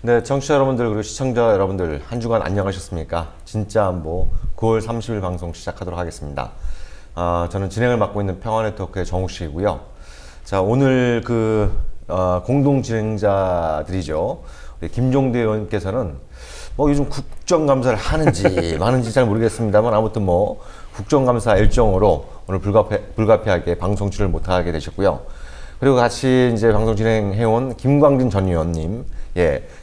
네, 청취자 여러분들 그리고 시청자 여러분들 한 주간 안녕하셨습니까? 진짜 안보 9월 30일 방송 시작하도록 하겠습니다. 저는 진행을 맡고 있는 평화네트워크의 정욱식이고요. 자, 오늘 공동 진행자들이죠. 우리 김종대 의원께서는 요즘 국정감사를 하는지 마는지 잘 모르겠습니다만 아무튼 국정감사 일정으로 오늘 불가피하게 방송 출연을 못하게 되셨고요. 그리고 같이 이제 방송 진행해온 김광진 전 의원님,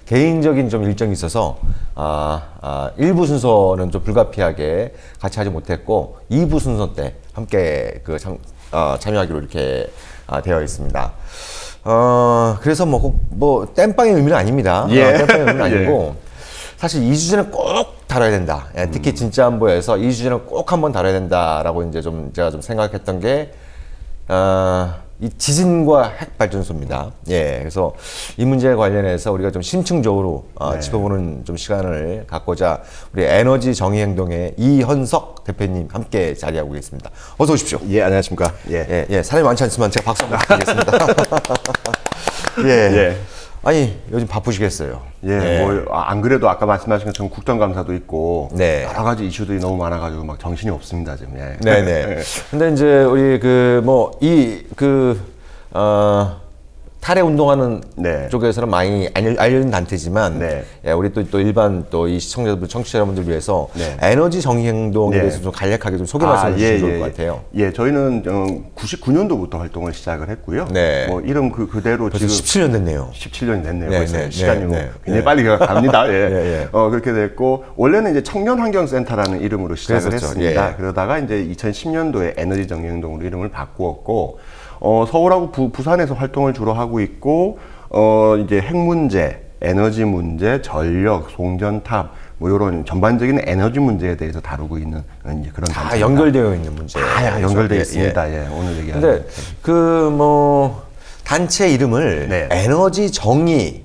개인적인 좀 일정이 있어서, 1부 순서는 좀 불가피하게 같이 하지 못했고, 2부 순서 때 함께 참여하기로 이렇게 되어 있습니다. 그래서 땜빵의 의미는 아닙니다. 땜빵의 의미는 아니고, 사실 2주 전에 꼭 다뤄야 된다. 특히 진짜 안보에서 2주 전에 꼭 한번 다뤄야 된다라고 이제 제가 좀 생각했던 게, 이 지진과 핵발전소입니다. 그래서 이 문제에 관련해서 우리가 좀 심층적으로 짚어보는 좀 시간을 갖고자 우리 에너지 정의행동의 이현석 대표님 함께 자리하고 계십니다. 어서 오십시오. 안녕하십니까. 사람이 많지 않지만 제가 박수 한번 드리겠습니다. 아니, 요즘 바쁘시겠어요. 안 그래도 아까 말씀하신 것처럼 국정감사도 있고, 네. 여러 가지 이슈들이 너무 많아가지고 막 정신이 없습니다, 지금. 네네. 근데 이제 우리 탈핵 운동하는 쪽에서는 많이 알려진 단체지만, 우리 또 일반 이 시청자분들, 청취자 여러분들 위해서 에너지 정의행동에 대해서 좀 간략하게 좀 소개 말씀해 주시면 좋을 것 같아요. 저희는 99년도부터 활동을 시작을 했고요. 이름 그대로 벌써 지금 17년 됐네요. 17년이 됐네요. 벌써 시간이 굉장히 빨리 갑니다. 그렇게 됐고, 원래는 이제 청년환경센터라는 이름으로 시작을 했습니다. 그러다가 이제 2010년도에 에너지 정의행동으로 이름을 바꾸었고, 서울하고 부산에서 활동을 주로 하고 있고, 이제 핵 문제, 에너지 문제, 전력, 송전탑, 이런 전반적인 에너지 문제에 대해서 다루고 있는 이제 그런 다 단체입니다. 연결되어 있는 문제. 다 연결되어 있습니다. 오늘 얘기하는. 근데 단체 이름을 에너지 정의.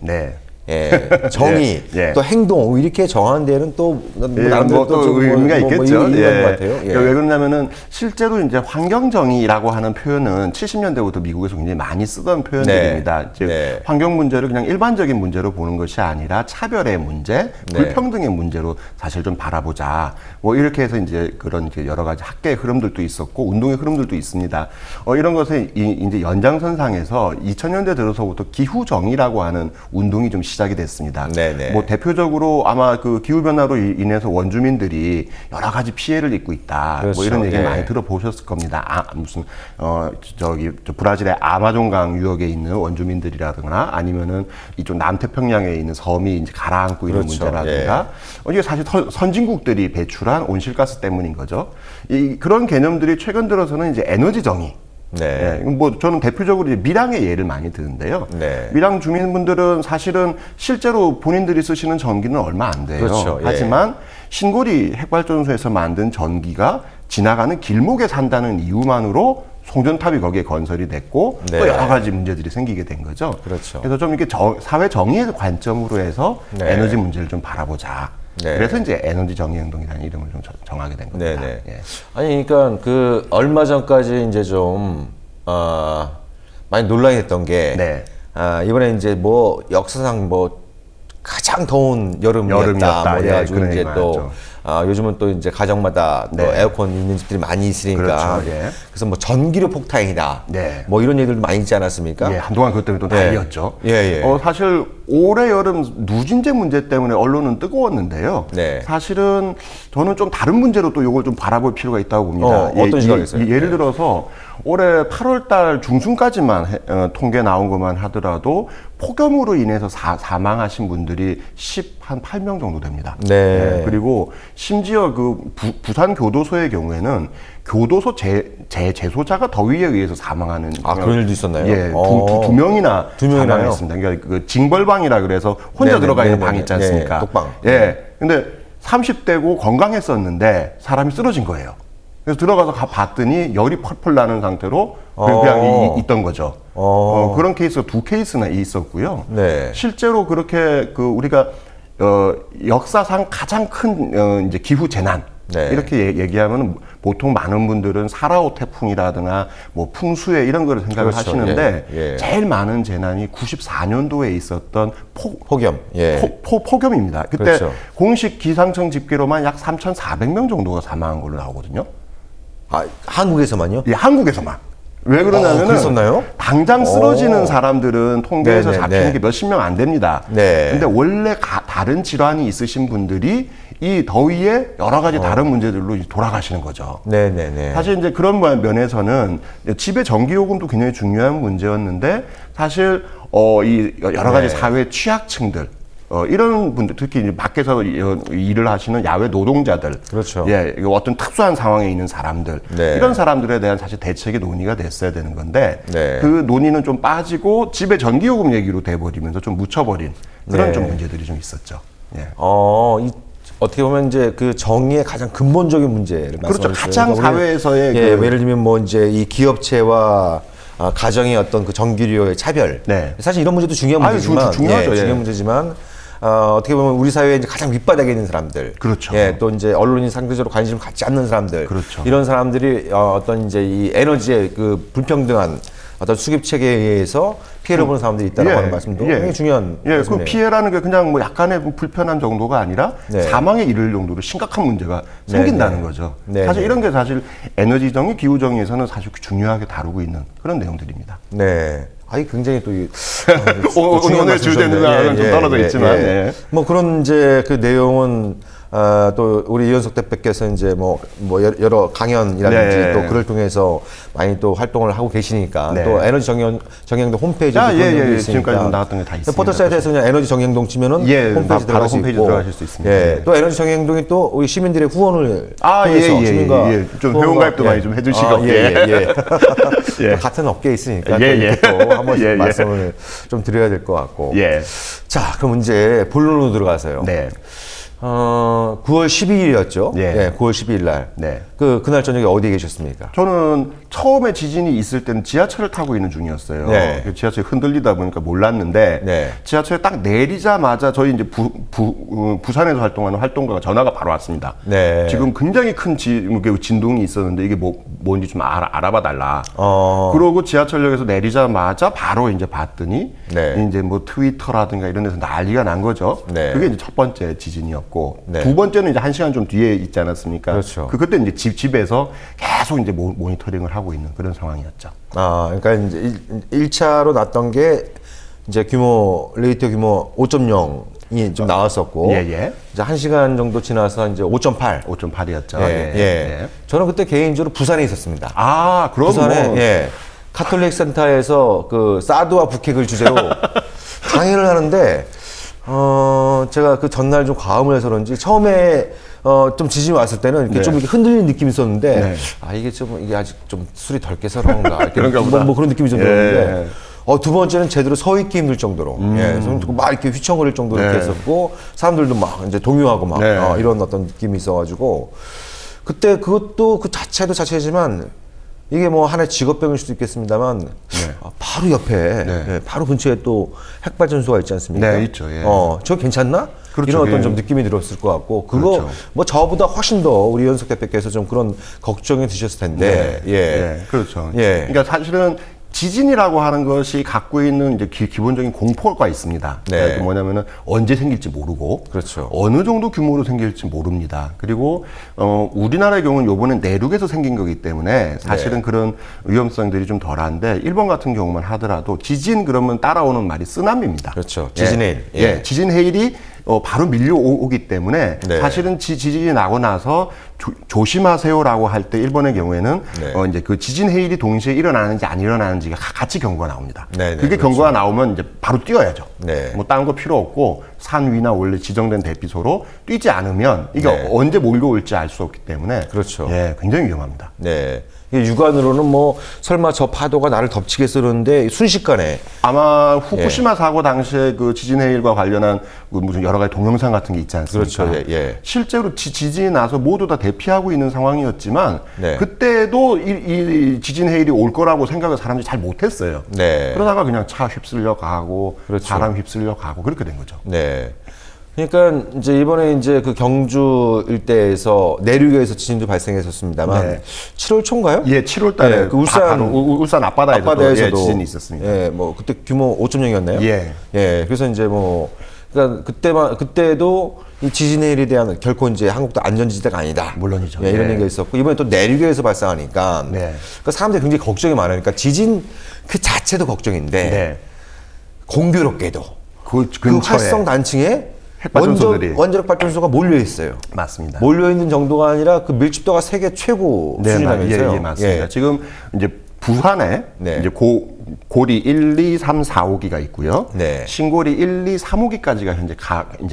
정의, 또 행동 이렇게 정하는 데는 또 나름대로 또 의미가 있겠죠. 이런 것 같아요. 왜 그러냐면은 실제로 이제 환경 정의라고 하는 표현은 70년대부터 미국에서 굉장히 많이 쓰던 표현들입니다. 즉 환경 문제를 그냥 일반적인 문제로 보는 것이 아니라 차별의 문제, 불평등의 문제로 사실 좀 바라보자. 이렇게 해서 이제 그런 이제 여러 가지 학계의 흐름들도 있었고 운동의 흐름들도 있습니다. 이런 것의 이제 연장선상에서 2000년대 들어서부터 기후 정의라고 하는 운동이 좀 시작이 됐습니다. 대표적으로 아마 그 기후변화로 인해서 원주민들이 여러 가지 피해를 입고 있다. 그렇죠. 이런 얘기 많이 들어보셨을 겁니다. 브라질의 아마존강 유역에 있는 원주민들이라든가 아니면은 이쪽 남태평양에 있는 섬이 이제 가라앉고 있는 문제라든가 이게 사실 선진국들이 배출한 온실가스 때문인 거죠. 그런 개념들이 최근 들어서는 이제 에너지 정의. 저는 대표적으로 이제 밀양의 예를 많이 드는데요. 밀양 주민분들은 사실은 실제로 본인들이 쓰시는 전기는 얼마 안 돼요. 하지만 신고리 핵발전소에서 만든 전기가 지나가는 길목에 산다는 이유만으로 송전탑이 거기에 건설이 됐고 또 여러 가지 문제들이 생기게 된 거죠. 그래서 좀 이렇게 사회 정의의 관점으로 해서 에너지 문제를 좀 바라보자. 그래서 이제 에너지 정의행동이라는 이름을 좀 정하게 된 겁니다. 아니, 그러니까 얼마 전까지 이제 좀 많이 논란이 됐던 게 이번에 이제 역사상 가장 더운 여름이었다. 그래가지고 이제 또 요즘은 또 이제 가정마다 또 에어컨 있는 집들이 많이 있으니까 그래서 전기료 폭탄이다. 이런 얘기들도 많이 있지 않았습니까? 한동안 그것 때문에 또 난리였죠. 사실 올해 여름 누진제 문제 때문에 언론은 뜨거웠는데요. 사실은 저는 좀 다른 문제로 또 이걸 좀 바라볼 필요가 있다고 봅니다. 어떤 시각이세요? 예를 들어서 올해 8월달 중순까지만 통계 나온 것만 하더라도 폭염으로 인해서 사망하신 분들이 한 8명 정도 됩니다. 그리고 심지어 부산 교도소의 경우에는 교도소 재소자가 더위에 의해서 사망하는 그런 일도 있었나요? 두 명이나 사망했습니다. 그러니까 징벌방이라 그래서 혼자 들어가 있는 방이 있지 않습니까? 독방. 근데 30대고 건강했었는데 사람이 쓰러진 거예요. 그래서 들어가서 봤더니 열이 펄펄 나는 상태로 그냥 있던 거죠. 그런 케이스가 2케이스나 있었고요. 실제로 그렇게 우리가 역사상 가장 큰 이제 기후 재난 이렇게 얘기하면 보통 많은 분들은 사라오 태풍이라든가 뭐 풍수해 이런 거를 생각을 그렇죠. 하시는데 예. 예. 제일 많은 재난이 94년도에 있었던 폭염. 예. 폭염입니다. 그때 그렇죠. 공식 기상청 집계로만 약 3,400명 정도가 사망한 걸로 나오거든요. 아, 한국에서만요? 예, 한국에서만. 왜 그러냐면은 그랬었나요? 당장 쓰러지는 사람들은 통계에서 네네, 잡히는 네. 게 몇십 명 안 됩니다. 네. 근데 원래 다른 질환이 있으신 분들이 이 더위에 여러 가지 다른 문제들로 이제 돌아가시는 거죠. 네네네. 사실 이제 그런 면에서는 집의 전기요금도 굉장히 중요한 문제였는데 사실 이 여러 가지 네. 사회 취약층들 이런 분들 특히 이제 밖에서 일을 하시는 야외 노동자들, 그렇죠. 예, 이거 어떤 특수한 상황에 있는 사람들, 네. 이런 사람들에 대한 사실 대책의 논의가 됐어야 되는 건데 네. 그 논의는 좀 빠지고 집의 전기요금 얘기로 돼버리면서 좀 묻혀버린 그런 네. 좀 문제들이 좀 있었죠. 예. 어떻게 보면 이제 그 정의의 가장 근본적인 문제를 그렇죠. 말씀하셨어요. 가장 그러니까 우리- 사회에서의 예, 예를 들면 뭐 이제 이 기업체와 가정의 어떤 그 전기료의 차별. 네. 사실 이런 문제도 중요한 아유, 문제지만, 중요하죠. 예. 중요한 문제지만 어떻게 보면 우리 사회에 이제 가장 밑바닥에 있는 사람들, 그렇죠. 예, 또 이제 언론이 상대적으로 관심을 갖지 않는 사람들, 그렇죠. 이런 사람들이 어떤 이제 이 에너지의 그 불평등한 어떤 수급 체계에 의해서 피해를 보는 사람들이 있다는 하는 말씀도 굉장히 중요한 예, 그 말씀이네요. 피해라는 게 그냥 뭐 약간의 불편한 정도가 아니라 네. 사망에 이를 정도로 심각한 문제가 생긴다는 거죠. 네, 사실 네. 이런 게 사실 에너지 정의, 기후 정의에서는 사실 중요하게 다루고 있는 그런 내용들입니다. 네. 아이 굉장히 또 오늘 주제는 좀 떨어져 있지만, 예. 뭐 그런 이제 그 내용은 또 우리 이현석 대표께서 이제 뭐 여러 강연이라든지 네. 또 글을 통해서 많이 또 활동을 하고 계시니까 네. 또 에너지 정행동 홈페이지에 아, 그런 예, 내용이 예. 있으니까 지금까지 나왔던 게 다 있습니다. 포털 사이트에서 그냥 에너지 정행동 치면은 예, 홈페이지 바로 들어갈 수 홈페이지 있고 들어가실 수 있습니다. 예. 예. 또 에너지 정행동이 또 우리 시민들의 후원을 아, 통해서 예. 좀 회원가입도 많이 좀 해주시고. 예. 예. 같은 업계에 있으니까 예, 예. 또 한 번씩 예, 예. 말씀을 좀 드려야 될 것 같고. 예. 자, 그럼 이제 본론으로 들어가서요. 네. 9월 12일이었죠. 예. 9월 12일 날. 네. 그날 저녁에 어디에 계셨습니까? 저는 처음에 지진이 있을 때는 지하철을 타고 있는 중이었어요. 네. 그 지하철이 흔들리다 보니까 몰랐는데 네. 지하철에 딱 내리자마자 저희 이제 부산에서 활동하는 활동가가 전화가 바로 왔습니다. 네. 지금 굉장히 큰 진동이 있었는데 이게 뭔지 좀 알아봐 달라. 어. 그러고 지하철역에서 내리자마자 바로 이제 봤더니 네. 이제 뭐 트위터라든가 이런 데서 난리가 난 거죠. 네. 그게 이제 첫 번째 지진이었고 네. 두 번째는 이제 1시간 좀 뒤에 있지 않았습니까? 그렇죠. 그때 이제 집에서 계속 이제 모니터링을 하고 있는 그런 상황이었죠. 그러니까 이제 1차로 났던 게 이제 레이터 규모 5.0이 좀 나왔었고. 예. 이제 1시간 정도 지나서 이제 5.8. 5.8이었죠. 예. 저는 그때 개인적으로 부산에 있었습니다. 아, 그럼 부산에 뭐. 카톨릭 센터에서 그 사드와 북핵을 주제로 강연을 하는데 제가 그 전날 좀 과음을 해서 그런지 처음에 좀 지진이 왔을 때는 이렇게 네. 좀 이렇게 흔들리는 느낌이 있었는데 네. 이게 아직 좀 술이 덜 깨서 그런가 이렇게 그런가 뭐, 보다. 뭐 그런 느낌이 좀 예. 들었는데 두 번째는 제대로 서 있기 힘들 정도로 막 이렇게 휘청거릴 정도로 네. 이렇게 했었고 사람들도 막 이제 동요하고 막 네. 이런 어떤 느낌이 있어가지고 그때 그것도 그 자체도 자체지만 이게 뭐 하나의 직업병일 수도 있겠습니다만 바로 옆에 바로 근처에 또 핵발전소가 있지 않습니까? 네, 있죠. 예. 저 괜찮나? 그렇죠. 이런 어떤 예. 좀 느낌이 들었을 것 같고 그거 그렇죠. 뭐 저보다 훨씬 더 우리 연석 대표께서 좀 그런 걱정이 드셨을 텐데 그렇죠. 예. 그러니까 사실은 지진이라고 하는 것이 갖고 있는 이제 기본적인 공포가 있습니다. 네. 그러니까 뭐냐면은 언제 생길지 모르고, 그렇죠. 어느 정도 규모로 생길지 모릅니다. 그리고 우리나라의 경우는 요번에 내륙에서 생긴 거기 때문에 사실은 네. 그런 위험성들이 좀 덜한데 일본 같은 경우만 하더라도 지진 그러면 따라오는 말이 쓰나미입니다. 그렇죠. 지진 해일. 예. 지진 해일이 바로 밀려오기 때문에 네. 사실은 지진이 나고 나서 조심하세요라고 할 때 일본의 경우에는 네. 이제 그 지진 해일이 동시에 일어나는지 안 일어나는지가 같이 경고가 나옵니다. 네, 그게 그렇죠. 경고가 나오면 이제 바로 뛰어야죠. 네. 뭐 다른 거 필요 없고 산 위나 원래 지정된 대피소로 뛰지 않으면 이게 네. 언제 몰려올지 알 수 없기 때문에 그렇죠. 예, 굉장히 위험합니다. 네. 이게 육안으로는 뭐 설마 저 파도가 나를 덮치겠으는데 순식간에 아마 후쿠시마 사고 당시에 그 지진 해일과 관련한 그 무슨 여러 가지 동영상 같은 게 있지 않습니까? 그렇죠. 예. 실제로 지진이 나서 모두 다 대피하고 있는 상황이었지만 네. 그때도 이 지진 해일이 올 거라고 생각을 사람들이 잘 못했어요. 네. 그러다가 그냥 차 휩쓸려 가고 그렇죠. 사람 휩쓸려 가고 그렇게 된 거죠. 네. 그러니까 이제 이번에 이제 그 경주 일대에서 내륙에서 지진도 발생했었습니다만 네. 7월 초인가요? 예, 7월 달에 네, 그 울산 앞바다에서도 예, 지진이 있었습니다. 예, 뭐 그때 규모 5.0이었나요? 예. 예. 그래서 이제 뭐 그러니까 그때도 이 지진의 일에 대한 결코 이제 한국도 안전지대가 아니다. 물론이죠. 예, 이런 네. 얘기가 있었고 이번에 또 내륙에서 발생하니까 네. 그러니까 사람들이 굉장히 걱정이 많으니까 지진 그 자체도 걱정인데 네. 공교롭게도 그 그 근처에 활성 단층에 핵발전소들이 원자력 발전소가 몰려 있어요. 맞습니다. 몰려 있는 정도가 아니라 그 밀집도가 세계 최고 수준이라면서요. 예, 맞습니다. 지금 이제 부산에 네. 이제 고리 1, 2, 3, 4, 5기가 있고요. 네. 신고리 1, 2, 3, 5기까지가 현재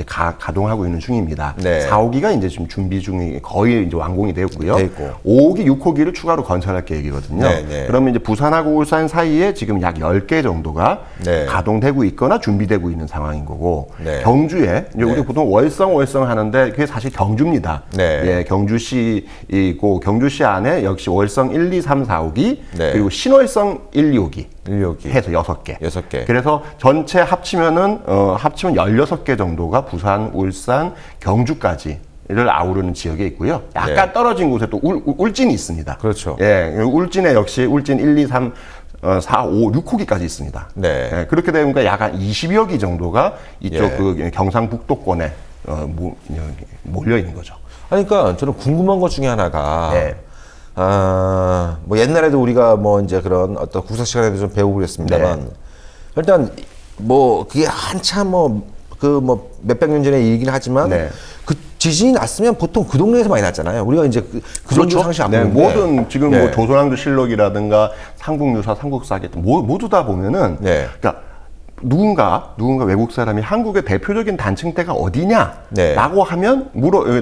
가동하고 있는 중입니다. 네. 4, 5기가 이제 지금 준비 중이 거의 이제 완공이 되고요. 돼 있고. 5호기, 6호기를 추가로 건설할 계획이거든요. 네, 네. 그러면 이제 부산하고 울산 사이에 지금 약 10개 정도가 네. 가동되고 있거나 준비되고 있는 상황인 거고 네. 경주에 이제 우리 네. 보통 월성 하는데 그게 사실 경주입니다. 네. 예, 경주시이고 경주시 안에 역시 월성 1, 2, 3, 4, 5기 네. 그리고 신월성 1, 2, 5기 인력이 해서 6개. 6개. 그래서 전체 합치면 16개 정도가 부산, 울산, 경주까지를 아우르는 지역에 있고요. 약간 네. 떨어진 곳에 또 울진이 있습니다. 그렇죠. 예, 울진에 역시 울진 1, 2, 3, 4, 5, 6호기까지 있습니다. 네. 예, 그렇게 되니까 약 한 20여 기 정도가 이쪽 예. 그 경상북도권에 몰려 있는 거죠. 아니, 그러니까 저는 궁금한 것 중에 하나가 네. 뭐 옛날에도 우리가 뭐 이제 그런 어떤 국사 시간에도 좀 배우고 그랬습니다만 네. 일단 뭐 그게 한참 뭐 몇백 년 전의 일이긴 하지만 네. 그 지진이 났으면 보통 그 동네에서 많이 났잖아요. 우리가 이제 그 정도 상식 안 네, 보는데 모든 지금 네. 뭐 조선왕조 실록이라든가 삼국유사, 삼국사기 모두 다 보면은 네. 그러니까 누군가 외국 사람이 한국의 대표적인 단층대가 어디냐라고 네. 하면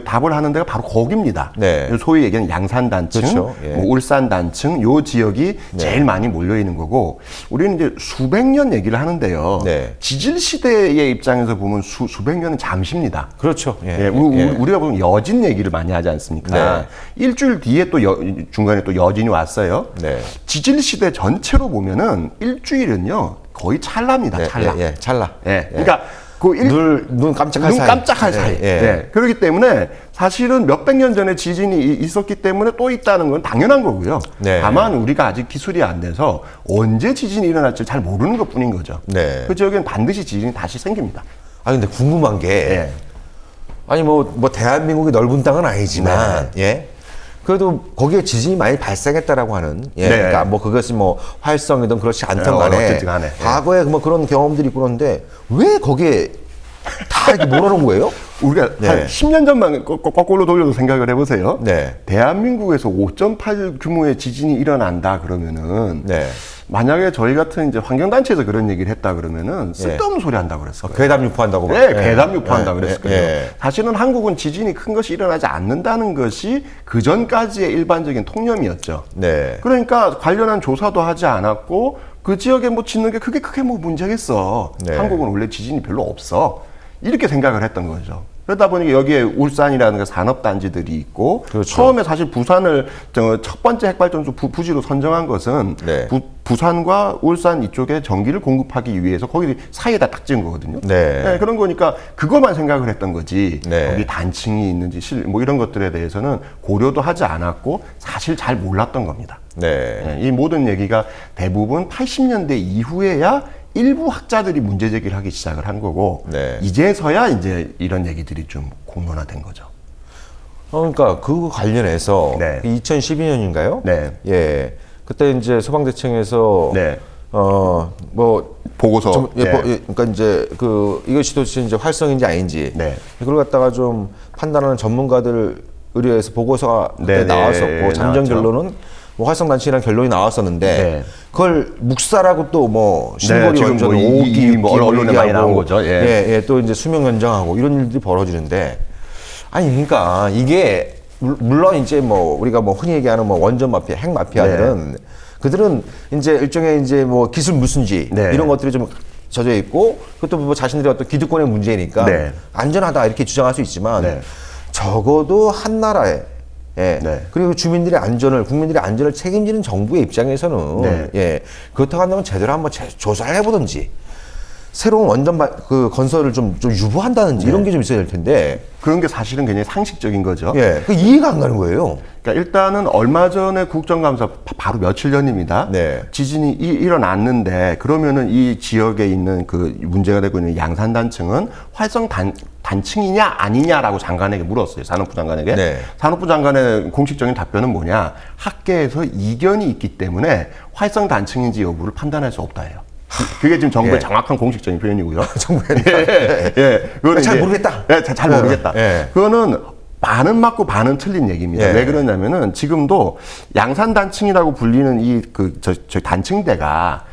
답을 하는 데가 바로 거기입니다. 네. 소위 얘기하는 양산 단층, 그렇죠. 예. 뭐 울산 단층, 요 지역이 제일 많이 몰려 있는 거고 우리는 이제 수백 년 얘기를 하는데요. 네. 지질 시대의 입장에서 보면 수백 년은 잠시입니다. 그렇죠. 예. 예, 우리가 보면 여진 얘기를 많이 하지 않습니까? 네. 일주일 뒤에 또 중간에 또 여진이 왔어요. 네. 지질 시대 전체로 보면은 일주일은요 거의 찰나입니다. 네, 찰나. 예, 찰나. 예, 그러니까 그 눈 깜짝할 눈 사이. 깜짝할 사이. 예, 예. 예. 그렇기 때문에 사실은 몇백 년 전에 지진이 있었기 때문에 또 있다는 건 당연한 거고요. 네. 다만 우리가 아직 기술이 안 돼서 언제 지진이 일어날지 잘 모르는 것뿐인 거죠. 네. 그 지역엔 반드시 지진이 다시 생깁니다. 아 근데 궁금한 게 예. 아니 뭐 대한민국이 넓은 땅은 아니지만 예. 그래도 거기에 지진이 많이 발생했다라고 하는 예. 네. 그러니까 뭐 그것이 뭐 활성이든 그렇지 않든 간에 어쨌든 간에. 예. 과거에 뭐 그런 경험들이 있고 그런데 왜 거기에 다 이렇게 몰아놓은 거예요? 우리가 네. 한 10년 전만 거꾸로 돌려서 생각을 해보세요. 네. 대한민국에서 5.8 규모의 지진이 일어난다 그러면은 네. 만약에 저희 같은 이제 환경단체에서 그런 얘기를 했다 그러면은 쓸데없는 소리 한다고 그랬을 거예요. 괴담 유포한다고 막. 네, 괴담 유포한다 그랬을 거예요. 예. 사실은 한국은 지진이 큰 것이 일어나지 않는다는 것이 그 전까지의 일반적인 통념이었죠. 네. 그러니까 관련한 조사도 하지 않았고 그 지역에 뭐 짓는 게 크게 뭐 문제겠어. 네. 한국은 원래 지진이 별로 없어. 이렇게 생각을 했던 거죠. 그러다 보니까 여기에 울산이라는 산업단지들이 있고 그렇죠. 처음에 사실 부산을 첫 번째 핵발전소 부지로 선정한 것은 네. 부산과 울산 이쪽에 전기를 공급하기 위해서 거기 사이에다 딱 지은 거거든요. 네. 그런 거니까 그것만 생각을 했던 거지 네. 여기 단층이 있는지 뭐 이런 것들에 대해서는 고려도 하지 않았고 사실 잘 몰랐던 겁니다. 네. 이 모든 얘기가 대부분 80년대 이후에야 일부 학자들이 문제 제기를 하기 시작을 한 거고 네. 이제서야 이제 이런 얘기들이 좀 공론화된 거죠. 그러니까 그거 관련해서 네. 2012년인가요? 네. 예. 그때 이제 소방대청에서 네. 뭐 보고서. 좀, 네. 그러니까 이제 이것이 도대체 이제 활성인지 아닌지 네. 이걸 갖다가 좀 판단하는 전문가들 의뢰해서 보고서가 그때 네, 나왔었고 네, 잠정 나왔죠. 결론은 뭐 활성단층이라는 결론이 나왔었는데 네. 그걸 묵사라고 또 뭐 신고리 지금 원전 뭐 이 5기 뭐 언론에 많이 나온 거죠. 예. 또 이제 수명 연장하고 이런 일들이 벌어지는데 아니 그러니까 이게 물론 이제 뭐 우리가 뭐 흔히 얘기하는 뭐 원전 마피아, 핵 마피아들은 그들은 이제 일종의 이제 뭐 기술 무슨지 네. 이런 것들이 좀 젖어 있고 그것도 뭐 자신들의 어떤 기득권의 문제니까 네. 안전하다 이렇게 주장할 수 있지만 네. 적어도 한 나라에 예. 네. 그리고 국민들의 안전을 책임지는 정부의 입장에서는 네. 예. 그렇다고 한다면 제대로 한번 조사를 해보든지 새로운 그 건설을 좀 유보한다든지 이런 게 좀 있어야 될 텐데. 그런 게 사실은 굉장히 상식적인 거죠. 예, 그 이해가 안 가는 거예요. 그러니까 일단은 얼마 전에 국정감사 바로 며칠 전입니다. 네. 지진이 일어났는데 그러면은 이 지역에 있는 그 문제가 되고 있는 양산단층은 활성 단층이냐 아니냐라고 장관에게 물었어요. 산업부 장관에게. 네. 산업부 장관의 공식적인 답변은 뭐냐? 학계에서 이견이 있기 때문에 활성 단층인지 여부를 판단할 수 없다예요. 그게 지금 정부의 예. 정확한 공식적인 표현이고요. 정부의 그거는 잘 이제- 모르겠다. 예, 잘 모르겠다. 예. 그거는 반은 맞고 반은 틀린 얘기입니다. 예. 왜 그러냐면은 지금도 양산단층이라고 불리는 저 단층대가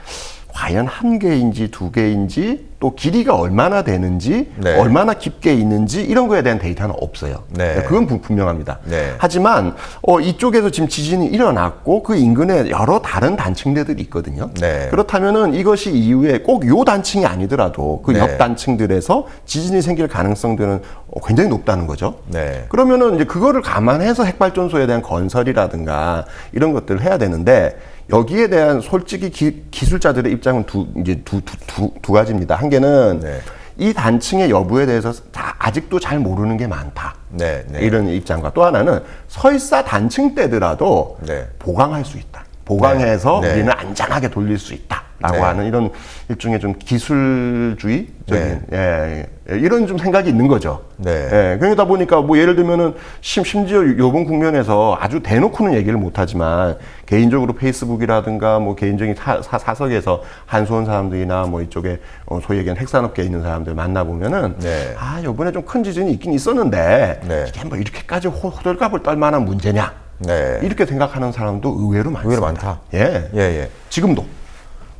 과연 한 개인지 두 개인지 또 길이가 얼마나 되는지 네. 얼마나 깊게 있는지 이런 거에 대한 데이터는 없어요. 네. 그건 분명합니다. 네. 하지만 이쪽에서 지금 지진이 일어났고 그 인근에 여러 다른 단층대들이 있거든요. 네. 그렇다면은 이것이 이후에 꼭 요 단층이 아니더라도 그 네. 옆 단층들에서 지진이 생길 가능성들은 굉장히 높다는 거죠. 네. 그러면은 이제 그거를 감안해서 핵발전소에 대한 건설이라든가 이런 것들을 해야 되는데 여기에 대한 솔직히 기술자들의 입장은 두 가지입니다. 한 개는 네. 이 단층의 여부에 대해서 아직도 잘 모르는 게 많다. 네, 네. 이런 입장과 또 하나는 설사 단층대더라도 네. 보강할 수 있다. 보강해서 네. 우리는 안전하게 돌릴 수 있다라고 네. 하는 이런 일종의 좀 기술주의적인 이런 좀 생각이 있는 거죠. 네. 그러다 보니까 뭐 예를 들면은 심지어 요번 국면에서 아주 대놓고는 얘기를 못하지만 개인적으로 페이스북이라든가 뭐 개인적인 사석에서 한수원 사람들이나 뭐 이쪽에 소위 얘기하는 핵산업계에 있는 사람들 만나보면은 네. 요번에 좀 큰 지진이 있긴 있었는데 네. 이게 뭐 이렇게까지 호들갑을 떨 만한 문제냐 네. 이렇게 생각하는 사람도 의외로 많습니다. 의외로 많다. 예. 예, 예. 지금도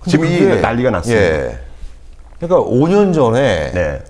지금 이 그게- 난리가 났습니다. 예. 그러니까 5년 전에 네.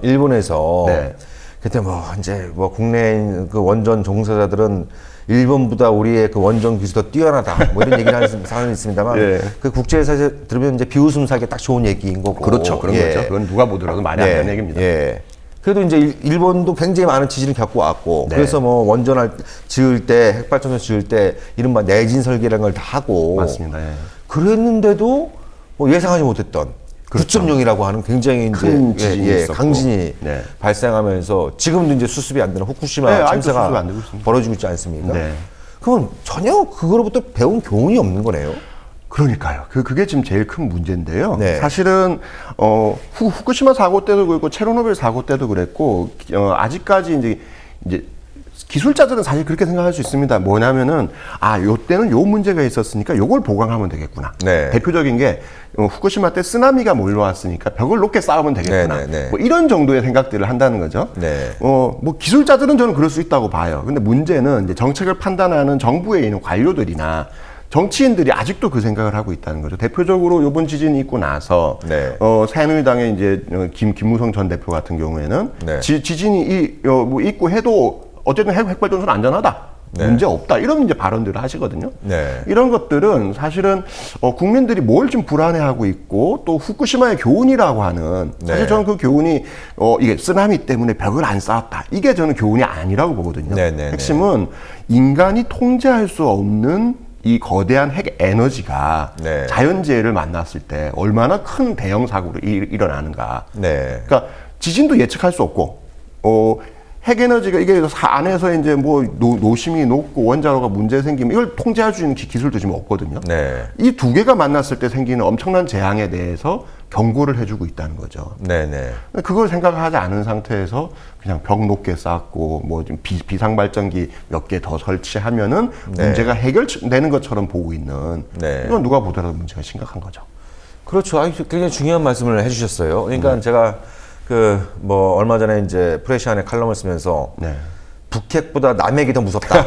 일본에서 네. 그때 뭐 이제 뭐 국내 그 원전 종사자들은 일본보다 우리의 그 원전 기술이 더 뛰어나다 뭐 이런 얘기를 하는 사람이 있습니다만 예. 그 국제사에서 들으면 이제 비웃음 사기 딱 좋은 얘기인 거고 그렇죠. 그런 예. 거죠. 그건 누가 보더라도 말이 안 되는 얘기입니다. 예. 그래도 이제 일본도 굉장히 많은 지진을 겪고 왔고 네. 그래서 뭐 원전을 지을 때 핵발전소 지을 때 이른바 내진 설계라는 걸 다 하고 맞습니다. 예. 그랬는데도 뭐 예상하지 못했던 그렇죠. 9.0이라고 하는 굉장히 큰 이제 지진이 있었고. 강진이 네. 발생하면서 지금도 이제 수습이 안 되는 후쿠시마 네, 아직도 수습이 참사가 안 되고 있습니다. 벌어지고 있지 않습니까? 네. 그건 전혀 그거로부터 배운 교훈이 없는 거네요. 그러니까요. 그게 지금 제일 큰 문제인데요. 네. 사실은 후쿠시마 사고 때도 그랬고 체르노빌 사고 때도 그랬고 아직까지 이제 기술자들은 사실 그렇게 생각할 수 있습니다. 뭐냐면은 요 때는 요 문제가 있었으니까 요걸 보강하면 되겠구나. 네. 대표적인 게 후쿠시마 때 쓰나미가 몰려왔으니까 벽을 높게 쌓으면 되겠구나. 네, 네, 네. 뭐 이런 정도의 생각들을 한다는 거죠. 네. 뭐 기술자들은 저는 그럴 수 있다고 봐요. 근데 문제는 이제 정책을 판단하는 정부에 있는 관료들이나 정치인들이 아직도 그 생각을 하고 있다는 거죠. 대표적으로 이번 지진이 있고 나서 네. 새누리당의 이제 김무성 전 대표 같은 경우에는 네. 지진이 뭐 있고 해도 어쨌든 핵발전소는 안전하다. 네. 문제 없다. 이런 이제 발언들을 하시거든요. 네. 이런 것들은 사실은 국민들이 뭘 좀 불안해하고 있고 또 후쿠시마의 교훈이라고 하는 사실 네. 저는 그 교훈이 이게 쓰나미 때문에 벽을 안 쌓았다. 이게 저는 교훈이 아니라고 보거든요. 네, 네, 핵심은 인간이 통제할 수 없는 이 거대한 핵 에너지가 네. 자연재해를 만났을 때 얼마나 큰 대형 사고로 일어나는가. 네. 그러니까 지진도 예측할 수 없고, 핵에너지가 이게 안에서 이제 뭐 노심이 높고 원자로가 문제 생기면 이걸 통제할 수 있는 기술도 지금 없거든요. 네. 이 두 개가 만났을 때 생기는 엄청난 재앙에 대해서 경고를 해주고 있다는 거죠. 네네. 그걸 생각하지 않은 상태에서 그냥 벽 높게 쌓고 뭐 좀 비상 발전기 몇 개 더 설치하면은 네. 문제가 해결되는 것처럼 보고 있는 네. 이건 누가 보더라도 문제가 심각한 거죠. 그렇죠. 굉장히 중요한 말씀을 해주셨어요. 그러니까 제가 뭐 얼마 전에 이제 프레시안에 칼럼을 쓰면서 네. 북핵보다 남핵이 더 무섭다.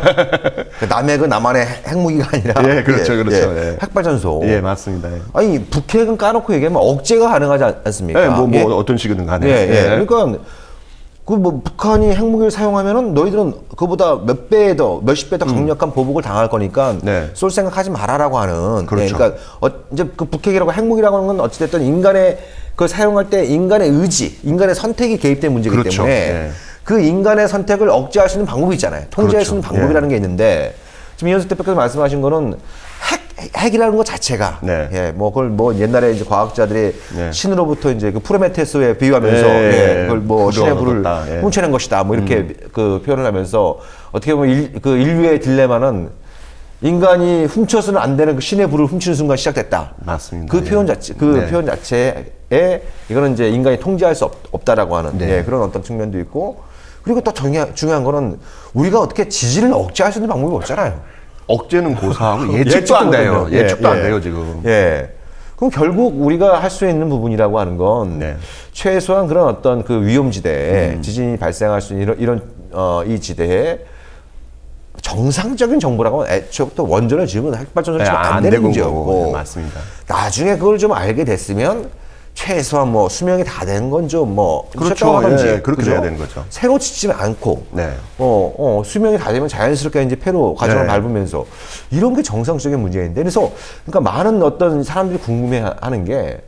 그 남핵은 나만의 핵무기가 아니라 예, 그렇죠, 그렇죠. 예. 핵발전소. 예, 맞습니다. 예. 아니 북핵은 까놓고 얘기하면 억제가 가능하지 않습니까? 예, 뭐 예? 어떤 식이든 간에. 예, 예. 그러니까 그 뭐 북한이 핵무기를 사용하면은 너희들은 그보다 몇십 배 더 강력한 보복을 당할 거니까 네. 쏠 생각하지 말아라고 하는. 그렇죠. 예, 그러니까 이제 그 북핵이라고 핵무기라고 하는 건 어찌됐든 인간의 그 사용할 때 인간의 의지, 인간의 선택이 개입된 문제이기 그렇죠. 때문에 예. 그 인간의 선택을 억제할 수 있는 방법이 있잖아요. 통제할 수 있는 그렇죠. 방법이라는 게 있는데 지금 이현석 대표께서 말씀하신 거는 핵이라는 것 자체가 네. 예, 뭐 그걸 뭐 옛날에 이제 과학자들이 네. 신으로부터 이제 그 프로메테우스에 비유하면서 네. 예, 그걸 뭐 신의 불을 얻었다. 예. 훔쳐낸 것이다 뭐 이렇게 그 표현을 하면서 어떻게 보면 그 인류의 딜레마는 인간이 훔쳐서는 안 되는 그 신의 불을 훔치는 순간 시작됐다. 맞습니다. 그 예. 표현 자체, 네. 표현 자체에 이거는 이제 인간이 통제할 수 없다라고 하는 네. 예, 그런 어떤 측면도 있고 그리고 또 중요한 거는 우리가 어떻게 지진을 억제할 수 있는 방법이 없잖아요. 억제는 고사하고 예측도 안 돼요. 예, 예측도 안 예. 돼요, 지금. 예. 그럼 결국 우리가 할 수 있는 부분이라고 하는 건 네. 최소한 그런 어떤 그 위험지대에 지진이 발생할 수 있는 이런 이 지대에 정상적인 정보라고 하면 애초부터 원전을 지으면 핵발전소를 지으면 안 되는 문제였고 네, 맞습니다. 나중에 그걸 좀 알게 됐으면 최소한 뭐 수명이 다 된 건 좀 뭐 그렇죠. 하든지 예, 그렇게 그죠? 돼야 되는 거죠. 새로 짓지 않고 네. 수명이 다 되면 자연스럽게 이제 폐로 과정을 네. 밟으면서 이런 게 정상적인 문제인데 그래서 그러니까 많은 어떤 사람들이 궁금해하는 게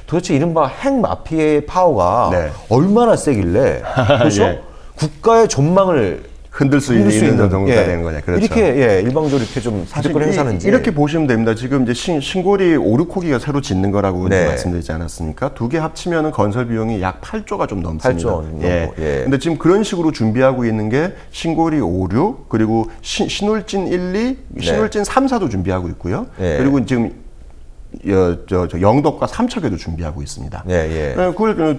도대체 이른바 핵 마피아의 파워가 네. 얼마나 세길래 그렇죠? 예. 국가의 전망을 흔들 수 있는 정도가 되는 거냐. 그렇죠. 이렇게 일방적으로 이렇게 좀 사직을 행사하는지 이렇게 보시면 됩니다. 지금 이제 신고리 5, 6호기가 새로 짓는 거라고 네. 말씀드리지 않았습니까? 두 개 합치면은 건설 비용이 약 8조가 좀 넘습니다. 8조 정도. 예. 예. 근데 지금 그런 식으로 준비하고 있는 게 신고리 5, 6 그리고 신울진 1, 2, 신울진 3, 4도 준비하고 있고요. 예. 그리고 지금 저 영덕과 삼척에도 준비하고 있습니다. 예. 그걸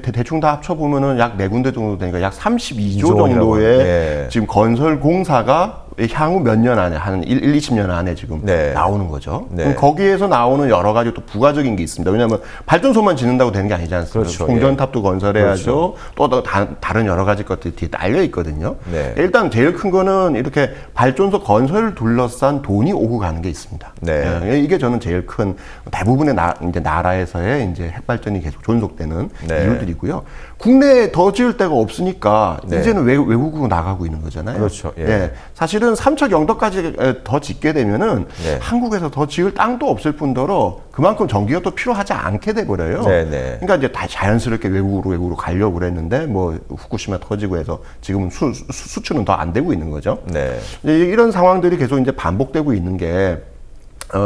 대충 다 합쳐보면은 약 4군데 정도 되니까 약 32조 정도라고 정도의 예. 지금 건설 공사가 향후 몇 년 안에 한 20년 안에 지금 네. 나오는 거죠. 네. 그럼 거기에서 나오는 여러 가지 또 부가적인 게 있습니다. 왜냐하면 발전소만 짓는다고 되는 게 아니지 않습니까? 그렇죠. 송전탑도 건설해야죠. 그렇죠. 또 다른 여러 가지 것들이 뒤에 딸려 있거든요. 네. 일단 제일 큰 거는 이렇게 발전소 건설을 둘러싼 돈이 오고 가는 게 있습니다. 네. 예, 이게 저는 제일 큰 대부분의 이제 나라에서의 이제 핵발전이 계속 존속되는 네. 이유들이고요. 국내에 더 지을 데가 없으니까 네. 이제는 외국으로 나가고 있는 거잖아요. 그렇죠. 예. 사실은 삼척 영덕까지 더 짓게 되면은 네. 한국에서 더 지을 땅도 없을 뿐더러 그만큼 전기가 또 필요하지 않게 돼 버려요. 네. 그러니까 이제 다 자연스럽게 외국으로 가려고 그랬는데 뭐 후쿠시마 터지고 해서 지금은 수출은 더 안 되고 있는 거죠. 네. 이제 이런 상황들이 계속 이제 반복되고 있는 게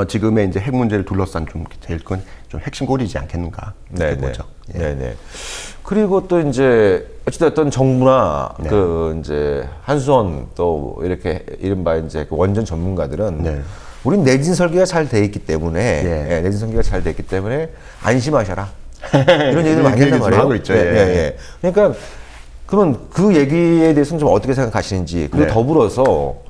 지금의 이제 핵 문제를 둘러싼 좀 제일 큰 좀 핵심 고리지 않겠는가 이렇게 보죠. 예. 네네. 그리고 또 이제 어찌됐든 정부나 네. 그 이제 한수원 또 이렇게 이른바 이제 그 원전 전문가들은 네. 우린 내진 설계가 잘 돼 있기 때문에 예. 내진 설계가 잘 돼 있기 때문에 안심하셔라 이런 얘기를 많이 한단 그 얘기 좀 말이에요. 하고 있죠. 그러니까 그러면 그 얘기에 대해서는 좀 어떻게 생각하시는지 그리고 네. 더불어서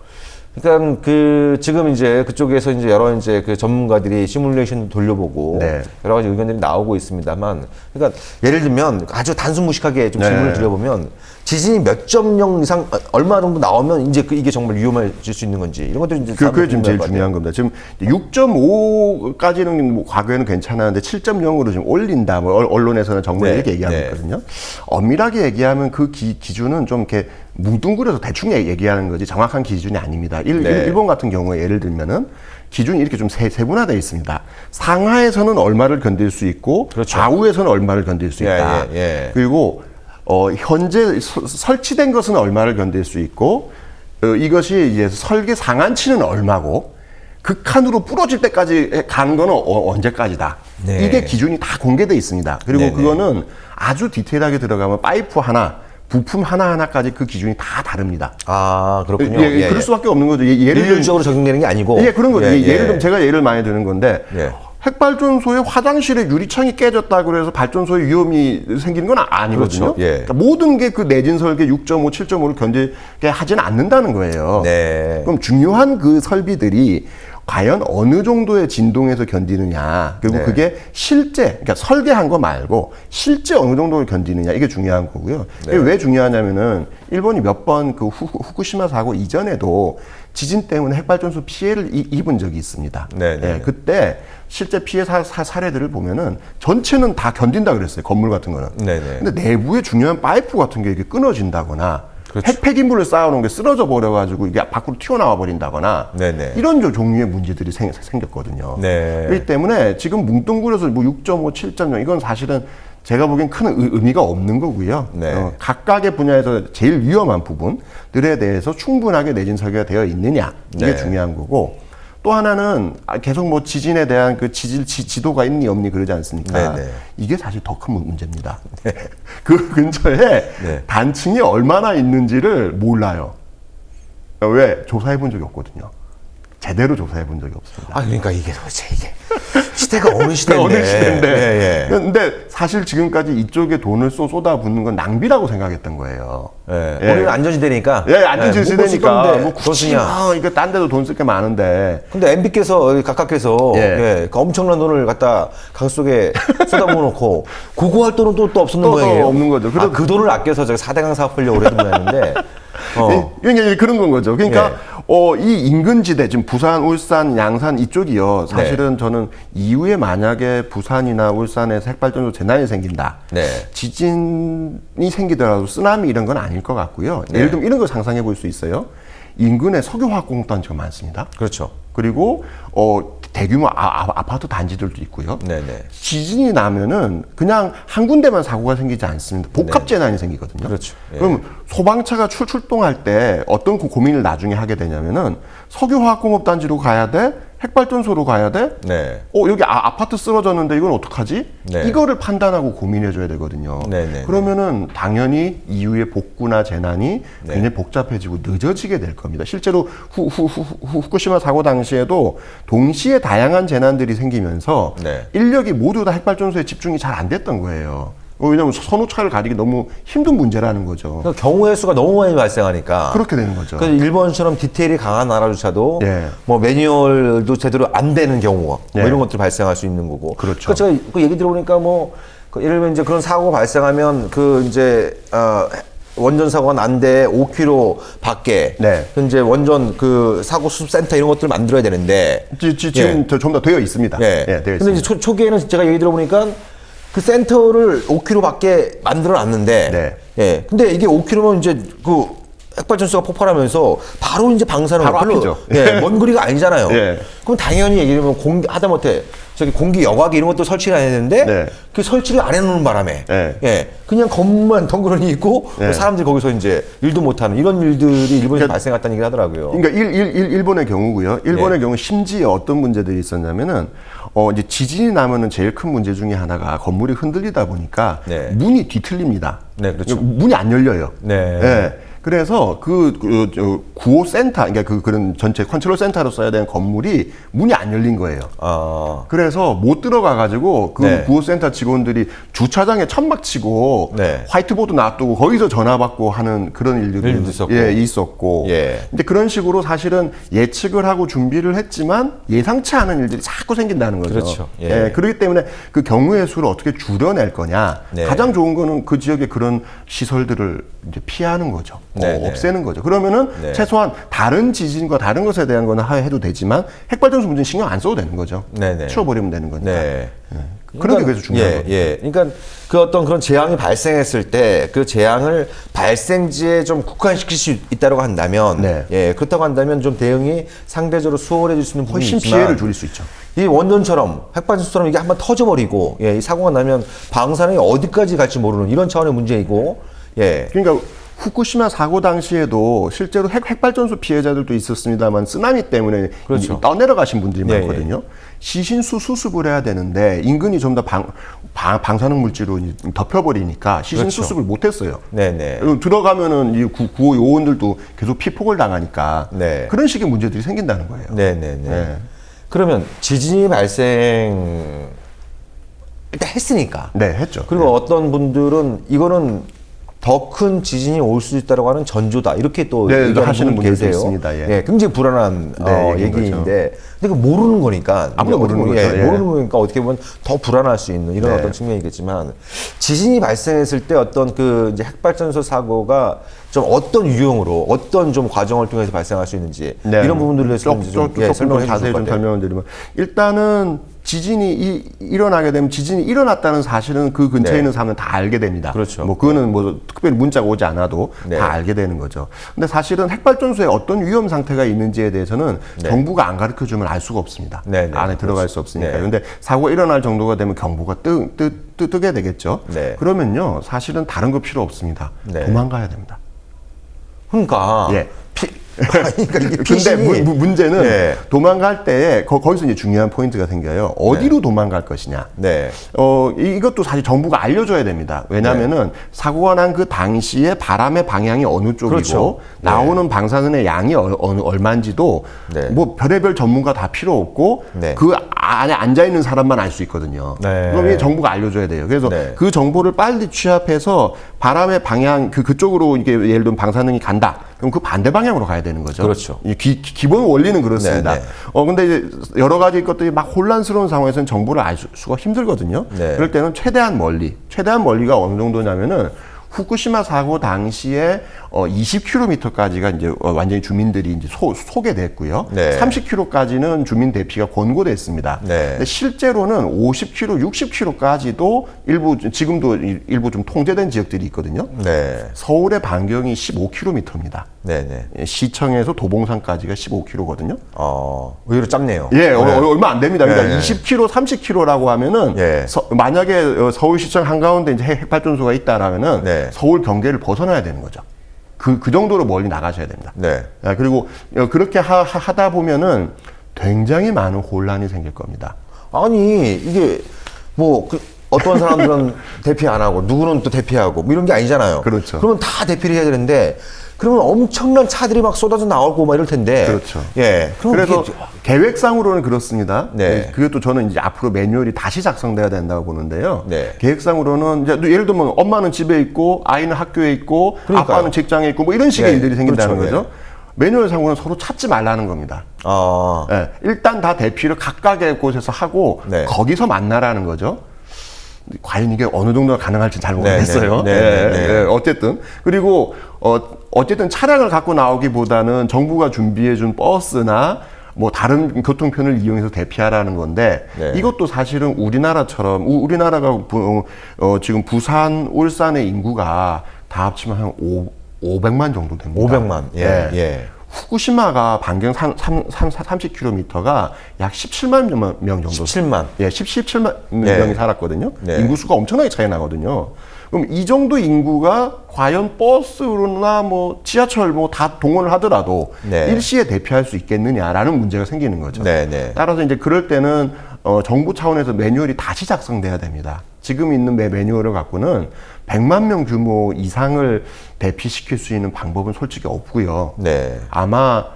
그러니까 그 지금 이제 그쪽에서 이제 여러 이제 그 전문가들이 시뮬레이션 돌려보고 네. 여러 가지 의견들이 나오고 있습니다만 그러니까 예를 들면 아주 단순 무식하게 좀 네. 질문을 드려보면 지진이 몇 점 0 이상 얼마 정도 나오면 이제 이게 정말 위험해질 수 있는 건지 이런 것들이 이제 그게 지금 제일 궁금할 것 중요한 겁니다. 지금 6.5까지는 뭐 과거에는 괜찮았는데 7.0으로 좀 올린다. 뭐 언론에서는 정부에 네, 이렇게 얘기하고 네. 있거든요. 엄밀하게 얘기하면 그 기준은 좀 이렇게 뭉뚱그려서 대충 얘기하는 거지 정확한 기준이 아닙니다. 네. 일본 같은 경우에 예를 들면은 기준이 이렇게 좀 세분화되어 있습니다. 상하에서는 얼마를 견딜 수 있고 그렇죠. 좌우에서는 얼마를 견딜 수 있다. 예. 그리고 현재 설치된 것은 얼마를 견딜 수 있고 이것이 이제 설계 상한치는 얼마고 극한으로 부러질 때까지 가는 거는 언제까지다. 네. 이게 기준이 다 공개돼 있습니다. 그리고 네네. 그거는 아주 디테일하게 들어가면 파이프 하나, 부품 하나하나까지 그 기준이 다 다릅니다. 아 그렇군요. 그럴 수밖에 없는 거죠. 예를 들면 일률적으로 적용되는 게 아니고 그런 거죠. 예를 들면 제가 예를 많이 드는 건데 예. 핵발전소의 화장실에 유리창이 깨졌다고 해서 발전소에 위험이 생기는 건 아니거든요. 그렇죠. 예. 그러니까 모든 게 그 내진 설계 6.5, 7.5를 견디게 하지는 않는다는 거예요. 네. 그럼 중요한 그 설비들이 과연 어느 정도의 진동에서 견디느냐, 그리고 네. 그게 실제, 그러니까 설계한 거 말고 실제 어느 정도를 견디느냐, 이게 중요한 거고요. 네. 이게 왜 중요하냐면은 일본이 몇 번 그 후쿠시마 사고 이전에도 지진 때문에 핵발전소 피해를 입은 적이 있습니다. 네. 그때 실제 피해 사례들을 보면은 전체는 다 견딘다 그랬어요. 건물 같은 거는. 네네. 근데 내부에 중요한 파이프 같은 게 이게 끊어진다거나 그렇죠. 핵폐기물을 쌓아놓은 게 쓰러져 버려가지고 이게 밖으로 튀어나와 버린다거나 네네. 이런 종류의 문제들이 생겼거든요. 네. 그렇기 때문에 지금 뭉뚱그려서 뭐 6.5, 7.0 이건 사실은 제가 보기엔 큰 의미가 없는 거고요. 네. 각각의 분야에서 제일 위험한 부분들에 대해서 충분하게 내진 설계가 되어 있느냐 이게 네. 중요한 거고 또 하나는 계속 뭐 지진에 대한 그 지도가 있니 없니 그러지 않습니까? 네네. 이게 사실 더 큰 문제입니다. 그 근처에 네. 단층이 얼마나 있는지를 몰라요. 왜? 조사해 본 적이 없거든요. 제대로 조사해 본 적이 없습니다. 아, 그러니까 이게 도대체 이게 시대가 어느 시대인데. 어느 시대인데. 예, 예. 근데 사실 지금까지 이쪽에 돈을 쏟아붓는 건 낭비라고 생각했던 거예요. 예. 예. 우리는 안전시대니까. 예, 안전시대니까. 뭐 굳이 이거 딴 데도 돈 쓸 게 많은데. 근데 MB께서 각각께서 예. 그 엄청난 돈을 갖다 강 속에 쏟아부어놓고 그거 할 돈은 또 없었는 또 모양이에요. 없는 거죠. 아, 그 돈을 아껴서 저기 4대강 사업하려고 그랬던 모양인데. 그러니까 그런 건 거죠. 그러니까 예. 이 인근지대 지금 부산, 울산, 양산 이쪽이요. 사실은 네. 저는 이후에 만약에 부산이나 울산에서 핵발전소 재난이 생긴다. 네. 지진이 생기더라도 쓰나미 이런 건 아닐 것 같고요. 네. 예를 들면 이런 걸 상상해 볼 수 있어요. 인근에 석유화학공단지가 많습니다. 그렇죠. 그리고 대규모 아파트 단지들도 있고요. 네네. 지진이 나면은 그냥 한 군데만 사고가 생기지 않습니다. 복합 재난이 생기거든요. 그렇죠. 예. 그럼 소방차가 출동할 때 어떤 고민을 나중에 하게 되냐면은 석유화학공업단지로 가야 돼? 핵발전소로 가야 돼? 네. 여기 아파트 쓰러졌는데 이건 어떡하지? 네. 이거를 판단하고 고민해줘야 되거든요. 네네. 그러면은 당연히 이후에 복구나 재난이 네. 굉장히 복잡해지고 늦어지게 될 겁니다. 실제로 후쿠시마 사고 당시에도 동시에 다양한 재난들이 생기면서 네. 인력이 모두 다 핵발전소에 집중이 잘 안 됐던 거예요. 왜냐하면 선호차를 가리기 너무 힘든 문제라는 거죠. 그러니까 경우의 수가 너무 많이 발생하니까. 그렇게 되는 거죠. 그래서 일본처럼 디테일이 강한 나라조차도 예. 뭐 매뉴얼도 제대로 안 되는 경우 뭐 예. 이런 것들이 발생할 수 있는 거고. 그렇죠. 그러니까 제가 그 얘기 들어보니까 그 예를 들면 이제 그런 사고가 발생하면 그 이제 원전 사고가 난 데 5km 밖에 네. 그 이제 원전 그 사고 수습 센터 이런 것들을 만들어야 되는데 지금 좀 더 되어 있습니다. 예. 되어 근데 있습니다. 이제 초기에는 제가 얘기 들어보니까 그 센터를 5km 밖에 만들어 놨는데, 네. 예. 근데 이게 5km면 이제 그 핵발전소가 폭발하면서 바로 이제 방사능 바로 별로, 앞이죠. 예, 먼 거리가 아니잖아요. 예. 그럼 당연히 얘기하면 하다못해 저기 공기 여과기 이런 것도 설치를 해야 되는데 네. 그 설치를 안 해놓는 바람에 네. 예, 그냥 건물만 덩그러니 있고 네. 사람들이 거기서 이제 일도 못하는 이런 일들이 일본에서 발생했다는 얘기를 하더라고요. 그러니까 일본의 경우고요. 일본의 경우 심지어 어떤 문제들이 있었냐면은 이제 지진이 나면은 제일 큰 문제 중에 하나가 건물이 흔들리다 보니까 네. 문이 뒤틀립니다. 네, 그렇죠. 문이 안 열려요. 네. 예. 그래서 구호 센터, 그러니까 그런 전체 컨트롤 센터로 써야 되는 건물이 문이 안 열린 거예요. 그래서 못 들어가가지고 그 네. 구호센터 직원들이 주차장에 천막 치고 네. 화이트보드 놔두고 거기서 전화 받고 하는 그런 일들이 일도 있었고. 있었고. 예. 근데 그런 식으로 사실은 예측을 하고 준비를 했지만 예상치 않은 일들이 자꾸 생긴다는 거죠. 그렇죠. 예. 그렇기 때문에 그 경우의 수를 어떻게 줄여낼 거냐. 네. 가장 좋은 거는 그 지역의 그런 시설들을 이제 피하는 거죠. 네, 네. 없애는 거죠. 그러면은 네. 최소한 다른 지진과 다른 것에 대한 거는 해도 되지만 핵발전소 문제는 신경 안 써도 되는 거죠. 네, 네. 치워버리면 되는 거니까. 네. 그런 게 그래서 중요한 거죠. 그러니까 그 어떤 그런 재앙이 발생했을 때 그 재앙을 발생지에 좀 국한시킬 수 있다고 한다면, 네. 예, 그렇다고 한다면 좀 대응이 상대적으로 수월해질 수 있는 부분이 훨씬 있지만 피해를 줄일 수 있죠. 이 원전처럼 핵발전소처럼 이게 한번 터져버리고, 예, 이 사고가 나면 방사능이 어디까지 갈지 모르는 이런 차원의 문제이고, 예. 그러니까 후쿠시마 사고 당시에도 실제로 핵발전소 피해자들도 있었습니다만 쓰나미 때문에 그렇죠. 이제 떠내려가신 분들이 예, 많거든요. 시신수 수습을 해야 되는데 인근이 좀 더 방사능 물질로 덮여버리니까 시신 그렇죠. 수습을 못했어요. 네네. 들어가면은 이 구호 요원들도 계속 피폭을 당하니까 네. 그런 식의 문제들이 생긴다는 거예요. 네네네. 네. 그러면 지진이 발생 일단 했으니까. 네, 했죠. 그리고 어떤 분들은 이거는 더 큰 지진이 올 수 있다고 하는 전조다 이렇게 또 네, 얘기하는 하시는 분들 분들도 계세요. 있습니다. 예. 굉장히 불안한 얘기인 얘기인데, 근데 그 모르는 거니까 아무도 이제 모르는 어떻게 거죠. 예. 모르는 거니까 어떻게 보면 더 불안할 수 있는 이런 네. 어떤 측면이겠지만 지진이 발생했을 때 어떤 그 이제 핵발전소 사고가 좀 어떤 유형으로 어떤 좀 과정을 통해서 발생할 수 있는지 네. 이런 부분들에 대해서 좀 설명해 주실 자세히 것 좀 같아요. 설명을 드리면 일단은 지진이 일어나게 되면 지진이 일어났다는 사실은 그 근처에 네. 있는 사람은 다 알게 됩니다. 그렇죠. 뭐 그거는 뭐 특별히 문자가 오지 않아도 네. 다 알게 되는 거죠. 근데 사실은 핵발전소에 어떤 위험 상태가 있는지에 대해서는 네. 정부가 안 가르쳐 주면 알 수가 없습니다. 네, 네. 안에 들어갈 그렇죠. 수 없으니까. 네. 근데 사고가 일어날 정도가 되면 경보가 뜨게 되겠죠. 네. 그러면요, 사실은 다른 거 필요 없습니다. 네. 도망가야 됩니다. 그러니까 예. 그러니까 이게 근데 피신이 문제는 네. 도망갈 때 거기서 이제 중요한 포인트가 생겨요. 어디로 도망갈 것이냐. 네. 이것도 사실 정부가 알려줘야 됩니다. 왜냐하면은 사고가 난 그 당시에 바람의 방향이 어느 쪽이고 그렇죠. 나오는 방사선의 양이 얼마인지도 네. 뭐 별의별 전문가 다 필요 없고 네. 그 안에 앉아 있는 사람만 알 수 있거든요. 네. 그럼 이 정부가 알려줘야 돼요. 그래서 네. 그 정보를 빨리 취합해서 바람의 방향 그쪽으로 이게 예를 들면 방사능이 간다. 그럼 그 반대 방향으로 가야 되는 거죠. 그렇죠. 기본 원리는 그렇습니다. 네, 네. 근데 이제 여러 가지 것들이 막 혼란스러운 상황에서는 정보를 알 수가 힘들거든요. 네. 그럴 때는 최대한 멀리가 어느 정도냐면은 후쿠시마 사고 당시에 20km까지가 이제 완전히 주민들이 이제 소개됐고요. 네. 30km까지는 주민 대피가 권고됐습니다. 네. 근데 실제로는 50km, 60km까지도 지금도 일부 좀 통제된 지역들이 있거든요. 네. 서울의 반경이 15km입니다. 네네. 시청에서 도봉산까지가 15km거든요. 의외로 짧네요. 예, 얼마 안 됩니다. 그러니까 네. 20km, 30km라고 하면은 예. 만약에 서울시청 한가운데 이제 핵발전소가 있다라면은 네. 서울 경계를 벗어나야 되는 거죠. 그 정도로 멀리 나가셔야 됩니다. 네. 그리고 그렇게 하다 보면은 굉장히 많은 혼란이 생길 겁니다. 아니 이게 뭐 어떤 사람들은 대피 안 하고 누구는 또 대피하고 뭐 이런 게 아니잖아요. 그렇죠. 그러면 다 대피를 해야 되는데 그러면 엄청난 차들이 막 쏟아져 나오고 막 이럴 텐데. 그렇죠. 예. 그래서 계획상으로는 그렇습니다. 네. 그것도 저는 이제 앞으로 매뉴얼이 다시 작성돼야 된다고 보는데요. 네. 계획상으로는 이제 예를 들면 엄마는 집에 있고 아이는 학교에 있고 그러니까요. 아빠는 직장에 있고 뭐 이런 식의 네. 일들이 생긴다는 그렇죠. 거죠. 매뉴얼상으로는 서로 찾지 말라는 겁니다. 예, 일단 다 대피를 각각의 곳에서 하고 네. 거기서 만나라는 거죠. 과연 이게 어느 정도가 가능할지 잘 모르겠어요. 네, 네, 네. 예, 어쨌든 그리고 어쨌든 차량을 갖고 나오기보다는 정부가 준비해준 버스나 뭐 다른 교통편을 이용해서 대피하라는 건데 네. 이것도 사실은 우리나라처럼 우리나라가 지금 부산, 울산의 인구가 다 합치면 한 500만 정도 됩니다. 500만. 예. 예. 후쿠시마가 반경 30km가 약 17만 명 정도. 17만. 예, 17만 네. 명이 살았거든요. 네. 인구수가 엄청나게 차이 나거든요. 그럼 이 정도 인구가 과연 버스나 뭐 지하철 뭐 다 동원을 하더라도 네. 일시에 대피할 수 있겠느냐라는 문제가 생기는 거죠. 네, 네. 따라서 이제 그럴 때는 정부 차원에서 매뉴얼이 다시 작성돼야 됩니다. 지금 있는 매뉴얼을 갖고는 100만 명 규모 이상을 대피시킬 수 있는 방법은 솔직히 없고요. 네. 아마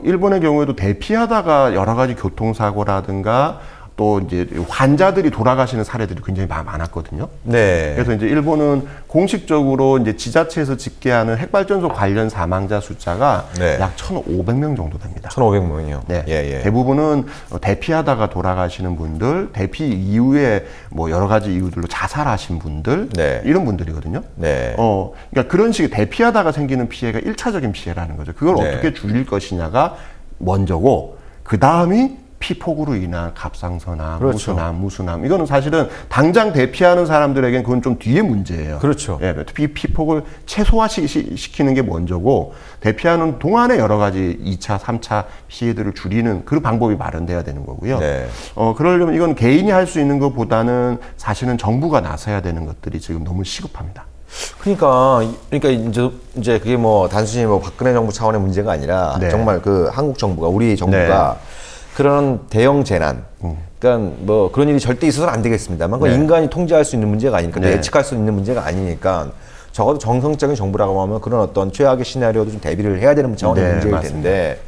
일본의 경우에도 대피하다가 여러 가지 교통사고라든가 또 이제 환자들이 돌아가시는 사례들이 굉장히 많았거든요. 네. 그래서 이제 일본은 공식적으로 이제 지자체에서 집계하는 핵발전소 관련 사망자 숫자가 네. 약 1,500명 정도 됩니다. 1,500명이요. 네. 예, 예. 대부분은 대피하다가 돌아가시는 분들, 대피 이후에 뭐 여러 가지 이유들로 자살하신 분들, 네. 이런 분들이거든요. 네. 그러니까 그런 식의 대피하다가 생기는 피해가 1차적인 피해라는 거죠. 그걸 네. 어떻게 줄일 것이냐가 먼저고, 그 다음이 피폭으로 인한 갑상선암, 그렇죠. 무순암. 이거는 사실은 당장 대피하는 사람들에겐 그건 좀 뒤의 문제예요. 그렇죠. 예, 피폭을 최소화시키는 게 먼저고, 대피하는 동안에 여러 가지 2차, 3차 피해들을 줄이는 그런 방법이 마련돼야 되는 거고요. 네. 그러려면 이건 개인이 할 수 있는 것보다는 사실은 정부가 나서야 되는 것들이 지금 너무 시급합니다. 그러니까 이제 그게 뭐 단순히 뭐 박근혜 정부 차원의 문제가 아니라 네. 정말 그 한국 정부가 우리 정부가 그런 대형 재난, 그러니까 뭐 그런 일이 절대 있어서는 안 되겠습니다만 그건 네. 인간이 통제할 수 있는 문제가 아니니까 네. 예측할 수 있는 문제가 아니니까 적어도 정성적인 정부라고 하면 그런 어떤 최악의 시나리오도 좀 대비를 해야 되는 차원의 네, 문제일 맞습니다. 텐데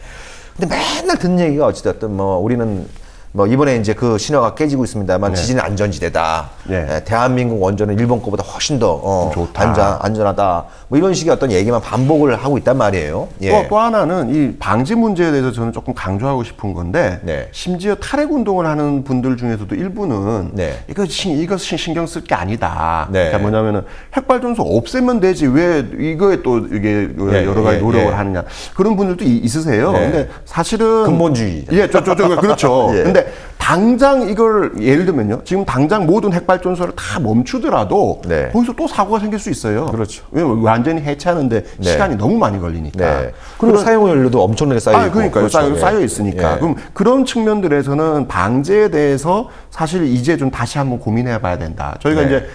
근데 맨날 듣는 얘기가 어찌됐든 뭐 우리는 뭐 이번에 이제 그 신화가 깨지고 있습니다만 지진 안전지대다. 네. 대한민국 원전은 일본 거보다 훨씬 더 좋다. 안전하다. 뭐 이런 식의 어떤 얘기만 반복을 하고 있단 말이에요. 예. 또 하나는 이 방지 문제에 대해서 저는 조금 강조하고 싶은 건데 네. 심지어 탈핵 운동을 하는 분들 중에서도 일부는 네. 이거 신경 쓸 게 아니다. 네. 그러니까 뭐냐면은 핵발전소 없애면 되지 왜 이거에 또 이게 여러 가지 노력을 하느냐 그런 분들도 있으세요. 네. 근데 사실은 근본주의. 그렇죠. 예. 근데 근데 당장 이걸 예를 들면요. 지금 당장 모든 핵발전소를 다 멈추더라도 네. 거기서 또 사고가 생길 수 있어요. 그렇죠. 왜냐면 완전히 해체하는데 네. 시간이 너무 많이 걸리니까. 네. 그리고 사용 연료도 엄청나게 쌓여 있고. 그러니까요. 그렇죠. 쌓여 있으니까. 예. 그럼 그런 측면들에서는 방제에 대해서 사실 이제 좀 다시 한번 고민해 봐야 된다. 저희가 네. 이제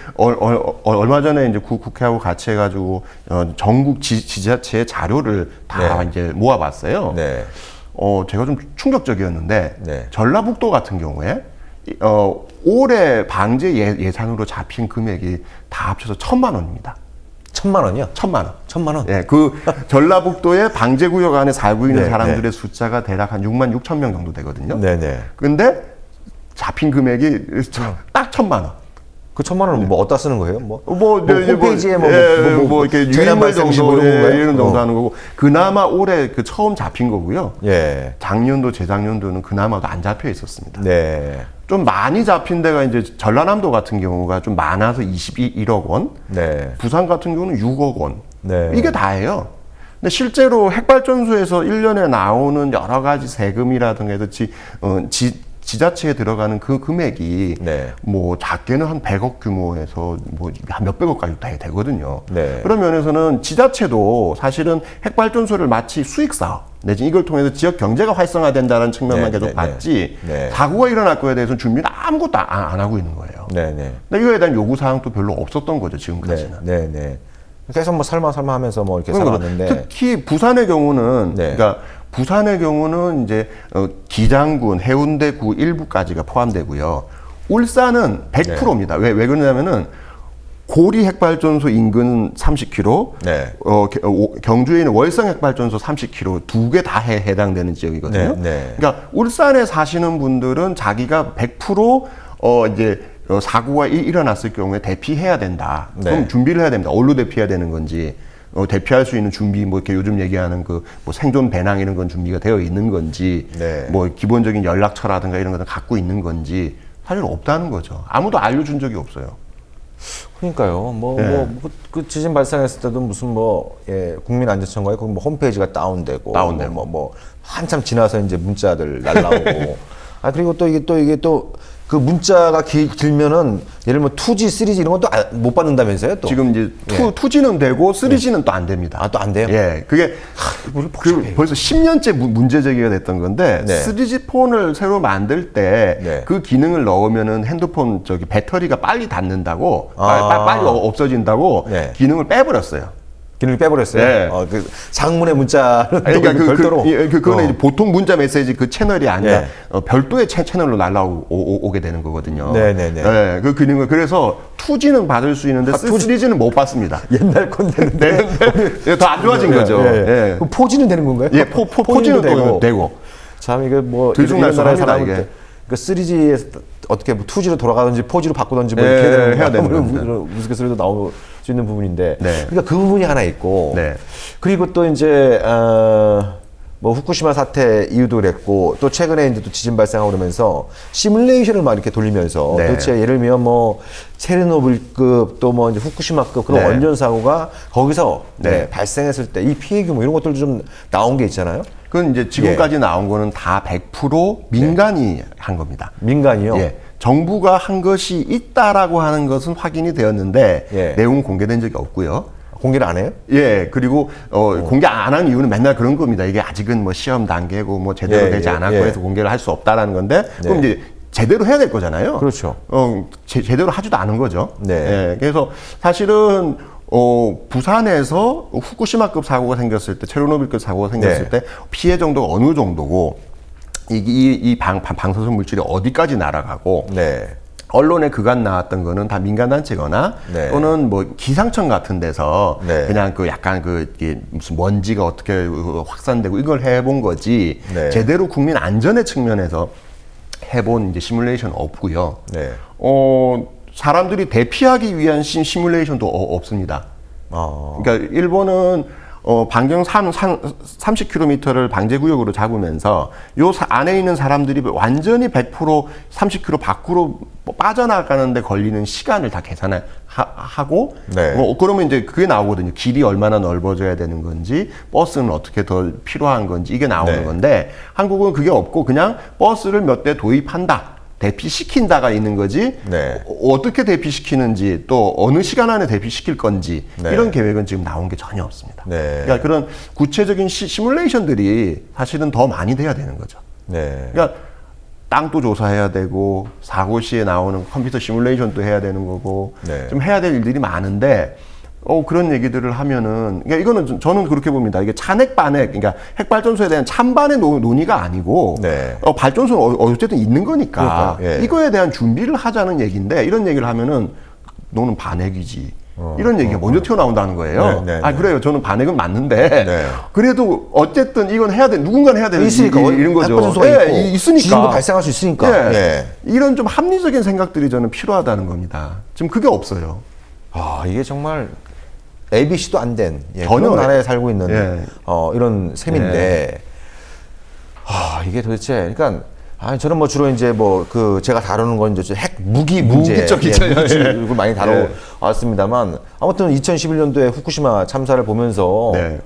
얼마 전에 이제 국회하고 같이 해가지고 전국 지자체의 자료를 다 네. 이제 모아봤어요. 네. 제가 좀 충격적이었는데 네. 전라북도 같은 경우에 올해 방제 예산으로 잡힌 금액이 다 합쳐서 1,000만 원입니다. 1,000만 원이요? 1,000만 원. 1,000만 원? 네, 그 전라북도의 방제구역 안에 살고 있는 네, 사람들의 숫자가 대략 한 6만 6천 명 정도 되거든요. 네네. 근데 잡힌 금액이 딱 1,000만 원. 그 1,000만 원은 뭐 어디다 쓰는 거예요? 뭐 홈페이지에 이렇게 재난 발생 시 이런 건가요? 이런 정도 하는 거고 그나마 올해 그 처음 잡힌 거고요. 예. 작년도 재작년도는 그나마도 안 잡혀 있었습니다. 네. 좀 많이 잡힌 데가 이제 전라남도 같은 경우가 좀 많아서 21억 원, 네. 부산 같은 경우는 6억 원. 네. 이게 다예요. 근데 실제로 핵발전소에서 1년에 나오는 여러 가지 세금이라든가 해서 지자체에 들어가는 그 금액이 네. 뭐 작게는 한 100억 규모에서 뭐 한 몇백억까지 다 되거든요. 네. 그런 면에서는 지자체도 사실은 핵발전소를 마치 수익 사업 내지 이걸 통해서 지역 경제가 활성화된다는 측면만 네, 계속 네, 봤지 네. 사고가 일어날 거에 대해서는 준비는 아무것도 안 하고 있는 거예요. 네네. 근데 이거에 대한 요구 사항도 별로 없었던 거죠 지금까지는. 네네. 계속 뭐 설마 하면서 뭐 이렇게 살아왔는데. 특히 부산의 경우는 네. 그러니까 부산의 경우는 이제 기장군, 해운대구 일부까지가 포함되고요. 울산은 100%입니다. 왜 그러냐면은 고리 핵발전소 인근 30km, 네. 경주에 있는 월성 핵발전소 30km 두 개 다 해당되는 지역이거든요. 네, 네. 그러니까 울산에 사시는 분들은 자기가 100% 이제 사고가 일어났을 경우에 대피해야 된다. 네. 그럼 준비를 해야 됩니다. 어디로 대피해야 되는 건지. 대피할 수 있는 준비, 뭐 이렇게 요즘 얘기하는 그 뭐 생존 배낭 이런 건 준비가 되어 있는 건지, 네. 뭐 기본적인 연락처라든가 이런 것을 갖고 있는 건지 사실 없다는 거죠. 아무도 알려준 적이 없어요. 그러니까요. 그 지진 발생했을 때도 무슨 국민안전청과의 뭐 홈페이지가 다운되고 뭐 한참 지나서 이제 문자들 날라오고. 그리고 또 이게 그 문자가 길면은 예를 들면 2G, 3G 이런 것도 못 받는다면서요? 또 지금 이제 2G는 되고 3G는 또 안 됩니다. 또 안 돼요? 예, 그게 벌써 10년째 문제 제기가 됐던 건데 네. 3G 폰을 새로 만들 때 그 네. 기능을 넣으면은 핸드폰 배터리가 빨리 닫는다고 빨리 없어진다고 네. 기능을 빼버렸어요. 기능을 빼버렸어요. 네. 그 장문의 문자는 그러니까 별도로. 그거는 이제 보통 문자 메시지 그 채널이 아니라 네. 별도의 채널로 날라오게 되는 거거든요. 네네네. 네, 그 기능을 그래서 2G는 받을 수 있는데 3G는 못 받습니다. 옛날 건데는데 더 안 좋아진 거죠. 예. 그럼 4G는 되는 건가요? 예, 4G는 되고. 참 이게 뭐 들쑥날쑥합니다, 이게. 그 3G에서 어떻게 2G로 돌아가든지 4G로 바꾸든지 뭐 예, 이렇게 되는 해야 되는 겁니다. 우스갯소리도 나올 수 있는 부분인데. 네. 그러니까 그 부분이 하나 있고. 네. 그리고 또 이제 뭐 후쿠시마 사태 이유도 그랬고 또 최근에 이제 또 지진 발생하고 그러면서 시뮬레이션을 막 이렇게 돌리면서 네. 도대체 예를 들면 뭐 체르노빌급 또 뭐 이제 후쿠시마급 그런 네. 원전 사고가 거기서 네. 발생했을 때 이 피해 규모 이런 것들도 좀 나온 게 있잖아요. 그건 이제 지금까지 나온 거는 다 100% 민간이 한 겁니다. 민간이요. 예. 정부가 한 것이 있다라고 하는 것은 확인이 되었는데 예. 내용은 공개된 적이 없고요. 공개를 안 해요? 예, 그리고 공개 안 한 이유는 맨날 그런 겁니다. 이게 아직은 뭐 시험 단계고 뭐 제대로 예, 되지 예, 않았고 예. 해서 공개를 할 수 없다라는 건데 그럼 네. 이제 제대로 해야 될 거잖아요. 그렇죠. 제대로 하지도 않은 거죠. 네. 예, 그래서 사실은 부산에서 후쿠시마급 사고가 생겼을 때, 체르노빌급 사고가 생겼을 네. 때 피해 정도가 어느 정도고 이 방사선 물질이 어디까지 날아가고 네. 언론에 그간 나왔던 거는 다 민간단체거나 네. 또는 뭐 기상청 같은 데서 네. 그냥 그 약간 이게 무슨 먼지가 어떻게 확산되고 이걸 해본 거지 네. 제대로 국민 안전의 측면에서 해본 이제 시뮬레이션 없고요. 네. 사람들이 대피하기 위한 시뮬레이션도 없습니다. 어. 그러니까 일본은 반경 30km를 방제구역으로 잡으면서 요 안에 있는 사람들이 완전히 100% 30km 밖으로 빠져나가는데 걸리는 시간을 다 계산하고, 네. 그러면 이제 그게 나오거든요. 길이 얼마나 넓어져야 되는 건지, 버스는 어떻게 더 필요한 건지, 이게 나오는 네. 건데, 한국은 그게 없고 그냥 버스를 몇 대 도입한다. 대피시킨다가 있는 거지. 네. 어떻게 대피시키는지 또 어느 시간 안에 대피시킬 건지 네. 이런 계획은 지금 나온 게 전혀 없습니다. 네. 그러니까 그런 구체적인 시뮬레이션들이 사실은 더 많이 돼야 되는 거죠. 네. 그러니까 땅도 조사해야 되고 사고 시에 나오는 컴퓨터 시뮬레이션도 해야 되는 거고 네. 좀 해야 될 일들이 많은데 그런 얘기들을 하면은, 그러니까 이거는 저는 그렇게 봅니다. 이게 찬핵 반핵, 그러니까 핵발전소에 대한 찬반의 논의가 아니고, 네. 발전소는 어쨌든 있는 거니까, 그러니까요. 예. 이거에 대한 준비를 하자는 얘기인데, 이런 얘기를 하면은, 너는 반핵이지. 이런 얘기가 먼저 튀어나온다는 거예요. 네, 네, 아, 네. 그래요. 저는 반핵은 맞는데, 네. 그래도 어쨌든 이건 해야 돼. 누군가는 해야 되는 있으니까 이런 거죠. 핵발전소가 있고 있으니까. 지진도 발생할 수 있으니까. 예. 예. 이런 좀 합리적인 생각들이 저는 필요하다는 겁니다. 지금 그게 없어요. 아, 이게 정말 ABC도 안 된 전혀 그런 나라에 살고 있는 예. 이런 셈인데 이게 도대체 그러니까 저는 뭐 주로 이제 뭐 그 제가 다루는 건 이제 핵 무기 문제, 무기 쪽이죠. 무기 쪽을 많이 예. 다뤄왔습니다만 아무튼 2011년도에 후쿠시마 참사를 보면서 네.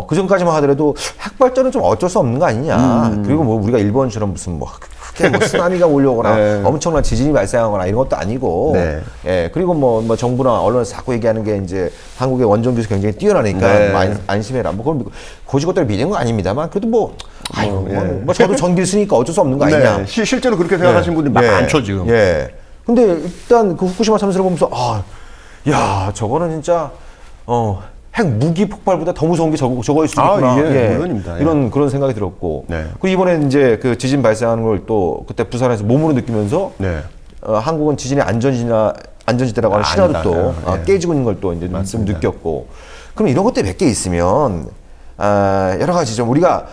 그 전까지만 하더라도 핵발전은 좀 어쩔 수 없는 거 아니냐. 그리고 뭐 우리가 일본처럼 무슨 뭐 크게 뭐 쓰나미가 몰려오거나 네. 엄청난 지진이 발생하거나 이런 것도 아니고. 네. 예. 그리고 뭐 정부나 언론에서 자꾸 얘기하는 게 이제 한국의 원전 기술 굉장히 뛰어나니까 네. 뭐 안심해라. 뭐 그건 고지것대로 믿는 거 아닙니다만 그래도 뭐 예. 저도 전기를 쓰니까 어쩔 수 없는 거 아니냐. 네. 실제로 그렇게 생각하시는 분들이 많죠, 지금. 예. 근데 일단 그 후쿠시마 참사를 보면서 야, 저거는 진짜 핵 무기 폭발보다 더 무서운 게 저거일 수 있구나. 이게 물론입니다. 예. 이런 그런 생각이 들었고. 네. 그리고 이번에 이제 그 지진 발생하는 걸 또 그때 부산에서 몸으로 느끼면서 네. 한국은 지진의 안전지대라고 하는 신화도 아니다. 또 예. 깨지고 있는 걸 또 이제 좀 느꼈고. 그럼 이런 것들이 몇 개 있으면 여러 가지 좀 우리가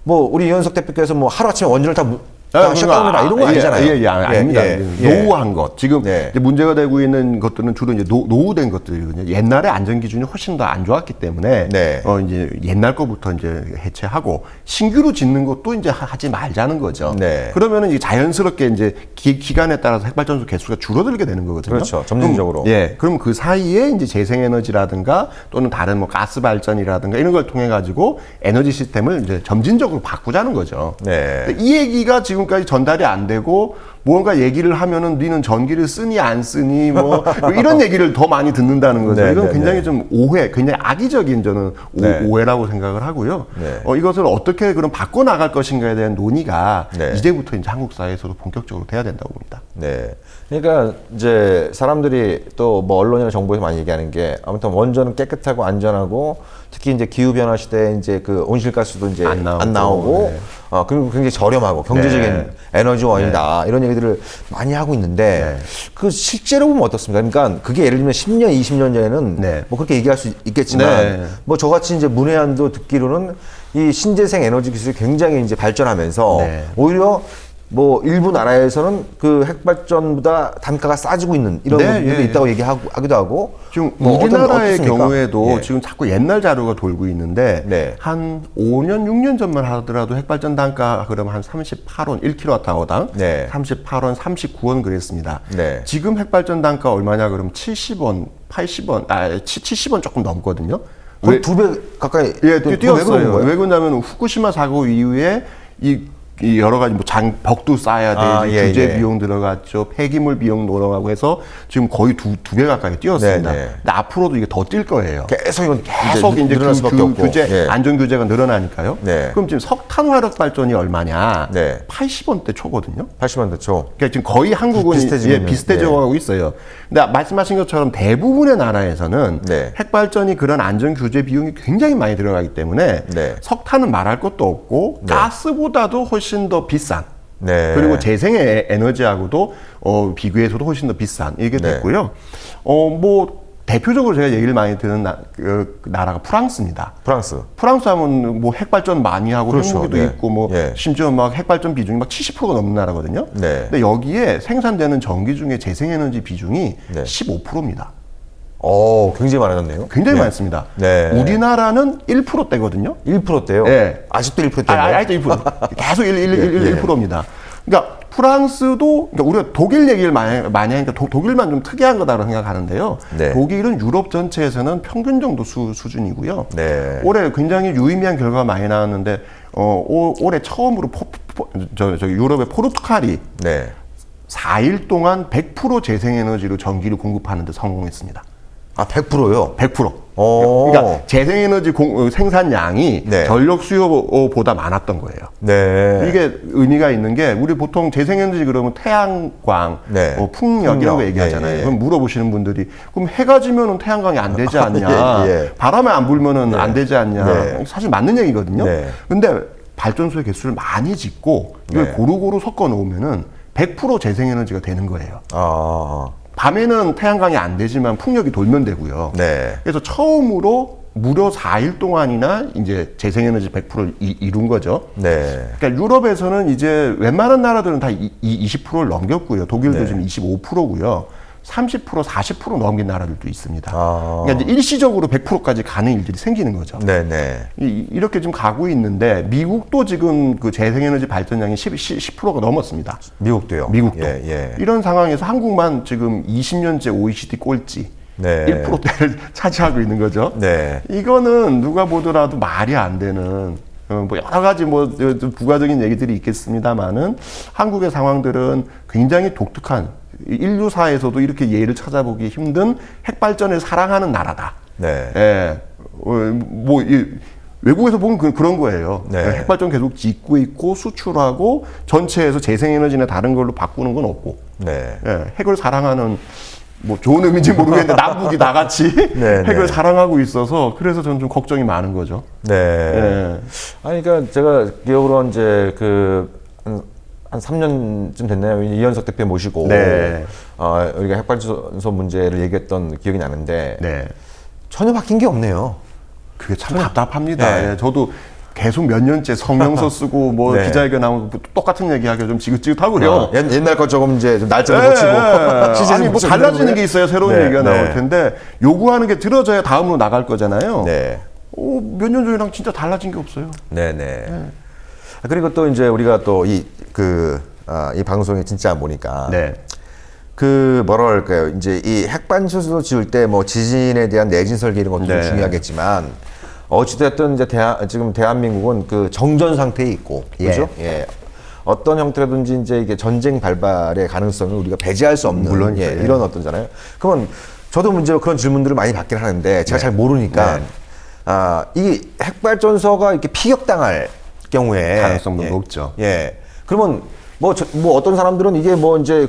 뭐 우리 이현석 대표께서 뭐 하루아침에 원전을 다 셧다운해라 이런 거 아니잖아요. 아닙니다. 노후한 것. 지금 네. 이제 문제가 되고 있는 것들은 주로 이제 노후된 것들이거든요. 옛날에 안전 기준이 훨씬 더 안 좋았기 때문에 네. 이제 옛날 거부터 이제 해체하고 신규로 짓는 것도 이제 하지 말자는 거죠. 네. 그러면은 이제 자연스럽게 이제 기간에 따라서 핵발전소 개수가 줄어들게 되는 거거든요. 그렇죠. 점진적으로. 그럼 그 사이에 이제 재생에너지라든가 또는 다른 뭐 가스 발전이라든가 이런 걸 통해 가지고 에너지 시스템을 이제 점진적으로 바꾸자는 거죠. 네. 이 얘기가 지금까지 전달이 안 되고 뭔가 얘기를 하면은 니는 전기를 쓰니 안 쓰니 뭐 이런 얘기를 더 많이 듣는다는 거죠. 네, 이건 네, 굉장히 네. 좀 굉장히 악의적인 저는 네. 오해라고 생각을 하고요. 네. 이것을 어떻게 그럼 바꿔 나갈 것인가에 대한 논의가 네. 이제부터 이제 한국 사회에서도 본격적으로 돼야 된다고 봅니다. 네. 그러니까 이제 사람들이 또 뭐 언론이나 정부에서 많이 얘기하는 게 아무튼 원전은 깨끗하고 안전하고 특히 이제 기후 변화 시대에 이제 그 온실가스도 이제 안 나오고 네. 그리고 굉장히 저렴하고 경제적인 네. 에너지원이다 이런 얘기들을 많이 하고 있는데 그 실제로 보면 어떻습니까? 그러니까 그게 예를 들면 10년, 20년 전에는 네. 뭐 그렇게 얘기할 수 있겠지만 네. 뭐 저같이 이제 문해안도 듣기로는 이 신재생 에너지 기술이 굉장히 이제 발전하면서 네. 오히려 뭐 일부 나라에서는 그 핵발전보다 단가가 싸지고 있는 이런 네, 부분도 예, 있다고 얘기하기도 하고 지금 뭐 우리나라의 어떻습니까? 경우에도 예. 지금 자꾸 옛날 자료가 돌고 있는데 네. 한 5년, 6년 전만 하더라도 핵발전 단가 그러면 한 38원 1kWh당 네. 38원, 39원 그랬습니다. 네. 지금 핵발전 단가 얼마냐 그러면 70원, 80원, 70원 조금 넘거든요. 거의 2배 가까이 예, 또 뛰었어요. 왜 그런 거예요? 왜 그러냐면 후쿠시마 사고 이후에 이 여러 가지 뭐 벽도 쌓아야 되지, 예, 규제 예. 비용 들어갔죠, 폐기물 비용 들어가고 해서 지금 거의 두 배 가까이 뛰었습니다. 네, 네. 근데 앞으로도 이게 더 뛸 거예요. 계속 이건 계속 이제 늘어날 수밖에 없고. 규제, 예. 안전 규제가 늘어나니까요. 네. 그럼 지금 석탄 화력 발전이 얼마냐? 네. 80원대 초거든요. 80만 대초. 그러니까 지금 거의 한국은 비슷해지군요. 비슷해져가고 있어요. 근데 말씀하신 것처럼 대부분의 나라에서는 네. 핵발전이 그런 안전 규제 비용이 굉장히 많이 들어가기 때문에 네. 석탄은 말할 것도 없고 네. 가스보다도 훨씬 더 비싼. 네. 그리고 재생 에너지하고도 비교해서도 훨씬 더 비싼 이게 네. 됐고요. 뭐 대표적으로 제가 얘기를 많이 듣는 나라가 프랑스입니다. 프랑스. 프랑스 하면 뭐 핵발전 많이 하고 그렇죠. 핵무기도 네. 있고 뭐 예. 심지어 막 핵발전 비중이 막 70%가 넘는 나라거든요. 네. 근데 여기에 생산되는 전기 중에 재생에너지 비중이 네. 15%입니다. 굉장히 많아졌네요. 굉장히 네. 많습니다. 네. 우리나라는 1%대거든요. 1%대요? 네. 아직도 1%대인가요? 아직도 1%. 계속 1%입니다. 그러니까 프랑스도, 그러니까 우리가 독일 얘기를 많이 하니까 독일만 좀 특이한 거다라고 생각하는데요. 네. 독일은 유럽 전체에서는 평균 정도 수준이고요. 네. 올해 굉장히 유의미한 결과가 많이 나왔는데, 올해 처음으로 유럽의 포르투갈이 네. 4일 동안 100% 재생에너지로 전기를 공급하는 데 성공했습니다. 100%요? 100%. 오. 그러니까 재생에너지 생산량이 네. 전력 수요보다 많았던 거예요. 네. 이게 의미가 있는 게 우리 보통 재생에너지 그러면 태양광, 네. 풍력 이런 거 얘기하잖아요. 예, 예. 그럼 물어보시는 분들이 그럼 해가 지면은 태양광이 안 되지 않냐? 예, 예. 바람이 안 불면은 안 되지 않냐? 네. 사실 맞는 얘기거든요. 네. 근데 발전소의 개수를 많이 짓고 이걸 네. 고루고루 섞어 놓으면은 100% 재생에너지가 되는 거예요. 밤에는 태양광이 안 되지만 풍력이 돌면 되고요. 네. 그래서 처음으로 무려 4일 동안이나 이제 재생에너지 100%를 이룬 거죠. 네. 그러니까 유럽에서는 이제 웬만한 나라들은 다 20%를 넘겼고요. 독일도 네. 지금 25%고요. 30%, 40% 넘긴 나라들도 있습니다. 아. 그러니까 이제 일시적으로 100%까지 가는 일들이 생기는 거죠. 네네. 이렇게 좀 가고 있는데 미국도 지금 그 재생에너지 발전량이 10%가 넘었습니다. 미국도요? 미국도. 예. 이런 상황에서 한국만 지금 20년째 OECD 꼴찌 네. 1%대를 차지하고 있는 거죠. 네. 이거는 누가 보더라도 말이 안 되는 뭐 여러 가지 좀 부가적인 얘기들이 있겠습니다만은 한국의 상황들은 굉장히 독특한 인류사에서도 이렇게 예를 찾아보기 힘든 핵발전을 사랑하는 나라다. 네. 예. 외국에서 보면 그런 거예요. 네. 핵발전 계속 짓고 있고 수출하고 전체에서 재생에너지나 다른 걸로 바꾸는 건 없고. 네. 예. 핵을 사랑하는 뭐 좋은 의미인지 모르겠는데 남북이 나같이 네, 핵을 네. 사랑하고 있어서 그래서 저는 좀 걱정이 많은 거죠. 네. 예. 아니, 그러니까 제가 기억으로 이제 한 3년쯤 됐나요? 이현석 대표 모시고 네. 우리가 핵발전소 문제를 얘기했던 기억이 나는데 네. 전혀 바뀐 게 없네요. 그게 참 답답합니다. 네. 예, 저도 계속 몇 년째 성명서 쓰고 뭐 네. 기자회견 나오고 똑같은 얘기하기가 좀 지긋지긋하고요. 옛날 거 조금 이제 좀 날짜를 예, 고치고 예. 아니 뭐 달라지는 게 있어요. 새로운 네, 얘기가 네. 나올 텐데 요구하는 게 들어져야 다음으로 나갈 거잖아요. 네. 몇 년 전이랑 진짜 달라진 게 없어요. 네네. 그리고 또 이제 우리가 또 이 방송에 진짜 보니까 네. 뭐랄까요. 이제 이 핵발전소 지을 때 뭐 지진에 대한 내진 설계 이런 것도 네. 중요하겠지만 어찌됐든 이제 지금 대한민국은 그 정전 상태에 있고, 그죠? 예. 어떤 형태로든지 이제 이게 전쟁 발발의 가능성을 우리가 배제할 수 없는 물론이죠. 예. 이런 어떤잖아요. 그러면 저도 문제 그런 질문들을 많이 받긴 하는데 제가 잘 모르니까 이 핵발전소가 이렇게 피격당할 경우에 가능성도 높죠. 예. 그러면 뭐 어떤 사람들은 이게 뭐 이제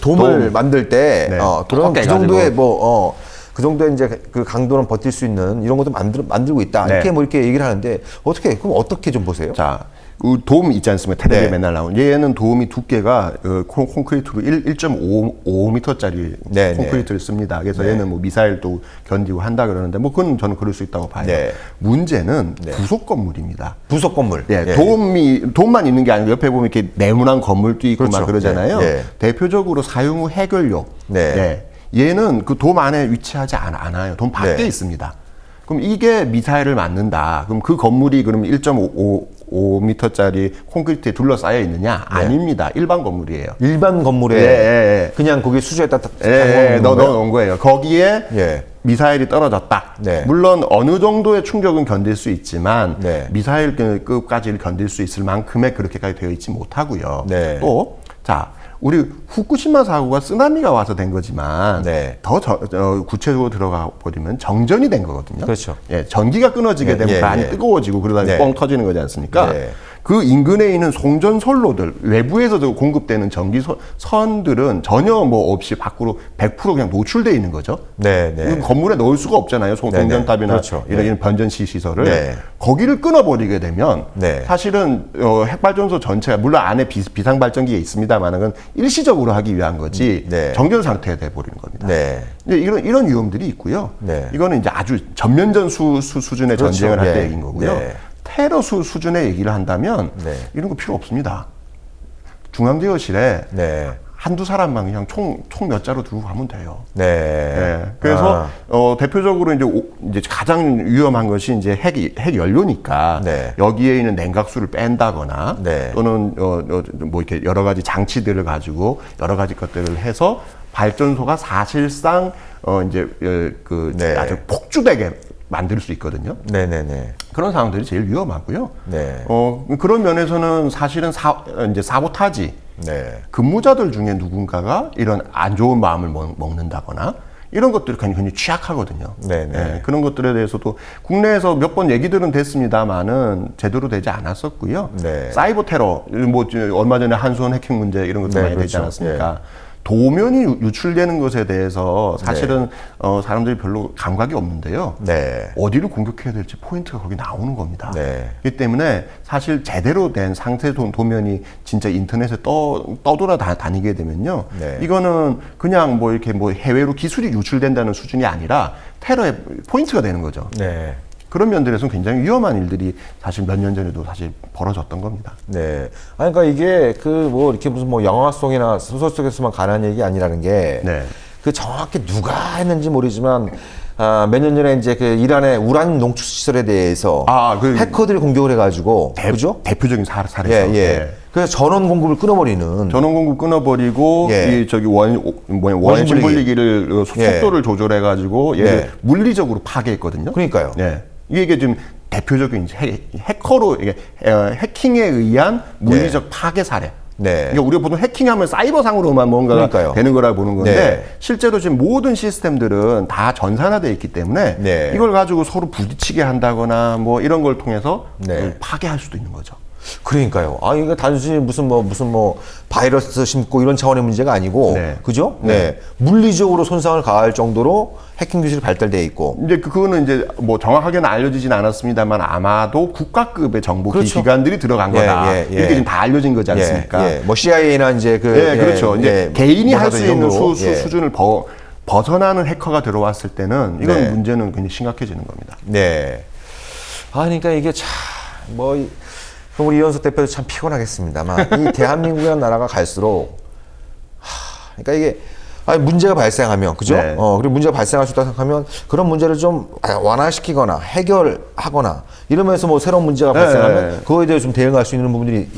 돔을 만들 때 네. 그런 그 두껍게 정도의 그 정도의 이제 그 강도는 버틸 수 있는 이런 것도 만들고 있다. 네. 이렇게 뭐 이렇게 얘기를 하는데 그럼 어떻게 좀 보세요? 자, 돔 있지 않습니까? 텔레비에 네. 맨날 나오는. 얘는 돔이 두께가 콘크리트로 1.5m짜리 네, 콘크리트를 씁니다. 그래서 얘는 뭐 미사일도 견디고 한다 그러는데 뭐 그건 저는 그럴 수 있다고 봐요. 네. 문제는 부속 건물입니다. 부속 건물. 예, 돔만 있는 게 아니고 옆에 보면 이렇게 네모난 건물도 있고 그렇죠. 막 그러잖아요. 네. 대표적으로 사용 후 해결용. 네. 얘는 그 돔 안에 위치하지 않아요. 돔 밖에 네. 있습니다. 그럼 이게 미사일을 맞는다. 그럼 그 건물이 그럼 1.5m짜리 콘크리트에 둘러싸여 있느냐? 아닙니다. 일반 건물이에요. 일반 건물에 예. 그냥 거기 수조에다 넣어놓은 거예요. 거기에 예. 미사일이 떨어졌다. 네. 물론 어느 정도의 충격은 견딜 수 있지만 네. 미사일 급까지를 견딜 수 있을 만큼의 그렇게까지 되어 있지 못하고요. 네. 또 우리 후쿠시마 사고가 쓰나미가 와서 된 거지만 네. 더 구체적으로 들어가 버리면 정전이 된 거거든요. 그렇죠. 예, 전기가 끊어지게 되면 많이 뜨거워지고 그러다 네. 뻥 터지는 거지 않습니까? 네. 그 인근에 있는 송전 선로들, 외부에서 공급되는 전기 선들은 전혀 뭐 없이 밖으로 100% 그냥 노출돼 있는 거죠. 네. 건물에 넣을 수가 없잖아요. 송전탑이나 그렇죠. 이런 변전시 시설을. 네. 거기를 끊어버리게 되면 네. 사실은 핵발전소 전체가 물론 안에 비상발전기가 있습니다만 그건 일시적으로 하기 위한 거지 네. 정전 상태에 돼 버리는 겁니다. 네. 이제 이런 위험들이 있고요. 네. 이거는 이제 아주 전면전 수준의 그렇죠. 전쟁을 할 때 네. 얘기인 거고요. 네. 테러 수준의 얘기를 한다면 네. 이런 거 필요 없습니다. 중앙제어실에 네. 한두 사람만 그냥 총 몇 자로 들고 가면 돼요. 네. 예. 그래서 대표적으로 이제 가장 위험한 것이 이제 핵 연료니까 네. 여기에 있는 냉각수를 뺀다거나 네. 또는 뭐 이렇게 여러 가지 장치들을 가지고 여러 가지 것들을 해서 발전소가 사실상 이제 그 네. 아주 폭주되게 만들 수 있거든요. 네네네. 그런 상황들이 제일 위험하고요. 네. 그런 면에서는 사실은 이제 사보타지 네. 근무자들 중에 누군가가 이런 안 좋은 마음을 먹는다거나 이런 것들이 굉장히 취약하거든요. 네네. 예, 그런 것들에 대해서도 국내에서 몇 번 얘기들은 됐습니다만은 제대로 되지 않았었고요. 네. 사이버 테러, 뭐 얼마 전에 한수원 해킹 문제 이런 것도 네, 많이 되지 그렇죠. 않았습니까? 도면이 유출되는 것에 대해서 사실은 사람들이 별로 감각이 없는데요. 네. 어디를 공격해야 될지 포인트가 거기 나오는 겁니다. 네. 그렇기 때문에 사실 제대로 된 상세 도면이 진짜 인터넷에 떠돌아다니게 되면요. 네. 이거는 그냥 뭐 이렇게 뭐 해외로 기술이 유출된다는 수준이 아니라 테러의 포인트가 되는 거죠. 네. 그런 면들에서는 굉장히 위험한 일들이 사실 몇 년 전에도 사실 벌어졌던 겁니다. 네. 아니, 그러니까 이게 그 뭐 이렇게 무슨 뭐 영화 속이나 소설 속에서만 가능한 얘기 아니라는 게 네. 그 정확히 누가 했는지 모르지만 몇 년 전에 이제 그 이란의 우란 농축 시설에 대해서 해커들이 공격을 해가지고 그죠? 대표적인 사례죠. 예, 예. 네. 그래서 전원 공급을 끊어버리는. 전원 공급 끊어버리고 예. 이 저기 원심 분리기를 속도를 조절해가지고 얘를 네. 물리적으로 파괴했거든요. 그러니까요. 네. 이게 지금 대표적인 이제 해커로 이게 해킹에 의한 물리적 파괴 사례. 네. 그러니까 우리가 보통 해킹하면 사이버상으로만 뭔가가 그러니까요. 되는 거라 보는 건데 네. 실제로 지금 모든 시스템들은 다 전산화되어 있기 때문에 네. 이걸 가지고 서로 부딪히게 한다거나 뭐 이런 걸 통해서 네. 그걸 파괴할 수도 있는 거죠. 그러니까요. 아, 이게 단순히 무슨 뭐 바이러스 심고 이런 차원의 문제가 아니고, 네. 그죠? 네. 물리적으로 손상을 가할 정도로 해킹 기술이 발달돼 있고. 이제 그거는 이제 뭐 정확하게는 알려지진 않았습니다만 아마도 국가급의 정보 그렇죠. 기관들이 들어간 거다. 이렇게 지금 다 알려진 거지 않습니까? 예. 뭐 CIA나 이제 그렇죠. 이제 개인이 할 수 있는 정도로. 수준을 벗어나는 해커가 들어왔을 때는 이건 네. 문제는 굉장히 심각해지는 겁니다. 네. 아, 그러니까 이게 참, 우리 이현석 대표도 참 피곤하겠습니다만, 이 대한민국이라는 나라가 갈수록, 그러니까 이게, 문제가 발생하면, 그죠? 네. 그리고 문제가 발생할 수 있다고 생각하면, 그런 문제를 좀 완화시키거나, 해결하거나, 이러면서 뭐 새로운 문제가 발생하면, 그거에 대해서 좀 대응할 수 있는 부분들이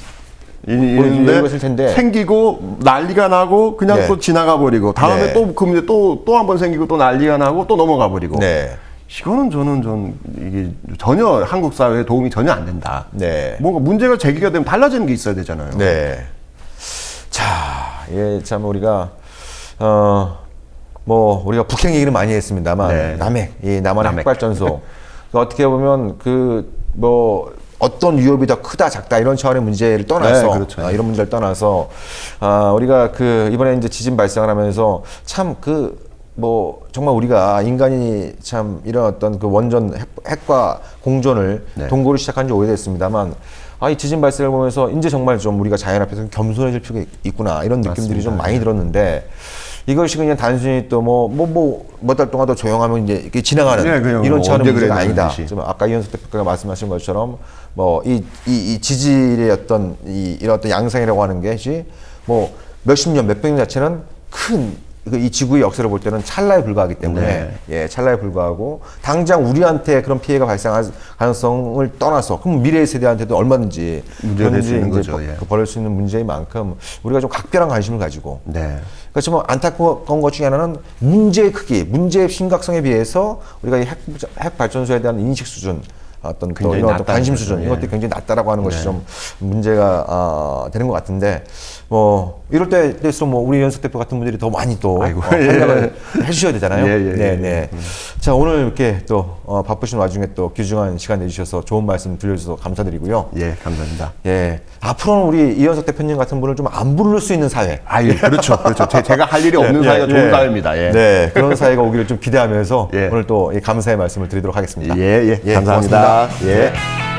있는데 있을 텐데. 생기고 난리가 나고 그냥 네. 또 지나가 버리고 다음에 네. 또 그 문제 또 한 번 생기고 또 난리가 나고 또 넘어가 버리고. 네. 이거는 저는 이게 전혀 한국 사회에 도움이 전혀 안 된다. 네. 뭔가 문제가 제기가 되면 달라지는 게 있어야 되잖아요. 네. 자, 참 우리가 우리가 북핵 얘기는 많이 했습니다만 네. 남한의 핵발전소 어떻게 보면 어떤 위협이 더 크다 작다 이런 차원의 문제를 떠나서 네, 그렇죠. 이런 문제를 떠나서 우리가 이번에 이제 지진 발생을 하면서 참 정말 우리가 인간이 참 이런 어떤 원전 핵과 공존을 네. 동거를 시작한 지 오래됐습니다만 이 지진 발생을 보면서 이제 정말 좀 우리가 자연 앞에서 겸손해질 필요가 있구나 이런 느낌들이 좀 많이 들었는데 이것이 그냥 단순히 또 몇 달 동안 더 조용하면 이제 이렇게 지나가는 이런 차원의 문제가 아니다. 지금 아까 이현석 대표가 말씀하신 것처럼 이 지질의 이런 어떤 양상이라고 하는 것이 몇십 년, 몇백 년 자체는 이 지구의 역사를 볼 때는 찰나에 불과하기 때문에 찰나에 불과하고 당장 우리한테 그런 피해가 발생할 가능성을 떠나서 그럼 미래 세대한테도 얼마든지 문제가 될 수 있는 거죠. 벌일 수 있는 문제인 만큼 우리가 좀 각별한 관심을 가지고 그러니까 좀 안타까운 것 중에 하나는 문제의 크기, 문제의 심각성에 비해서 우리가 이 핵 발전소에 대한 인식 수준 이런 어떤 관심 수준 이것들이 굉장히 낮다라고 하는 것이 좀 문제가 되는 것 같은데 이럴 때 될수록 우리 연석 대표 같은 분들이 더 많이 생각을 해주셔야 되잖아요. 자, 오늘 이렇게 또 바쁘신 와중에 또 귀중한 시간 내주셔서 좋은 말씀 들려주셔서 감사드리고요. 예, 감사합니다. 앞으로는 우리 이현석 대표님 같은 분을 좀 안 부를 수 있는 사회. 그렇죠. 제가 할 일이 없는 사회가 좋은 사회입니다. 네, 그런 사회가 오기를 좀 기대하면서 오늘 또 감사의 말씀을 드리도록 하겠습니다. 감사합니다. 고맙습니다.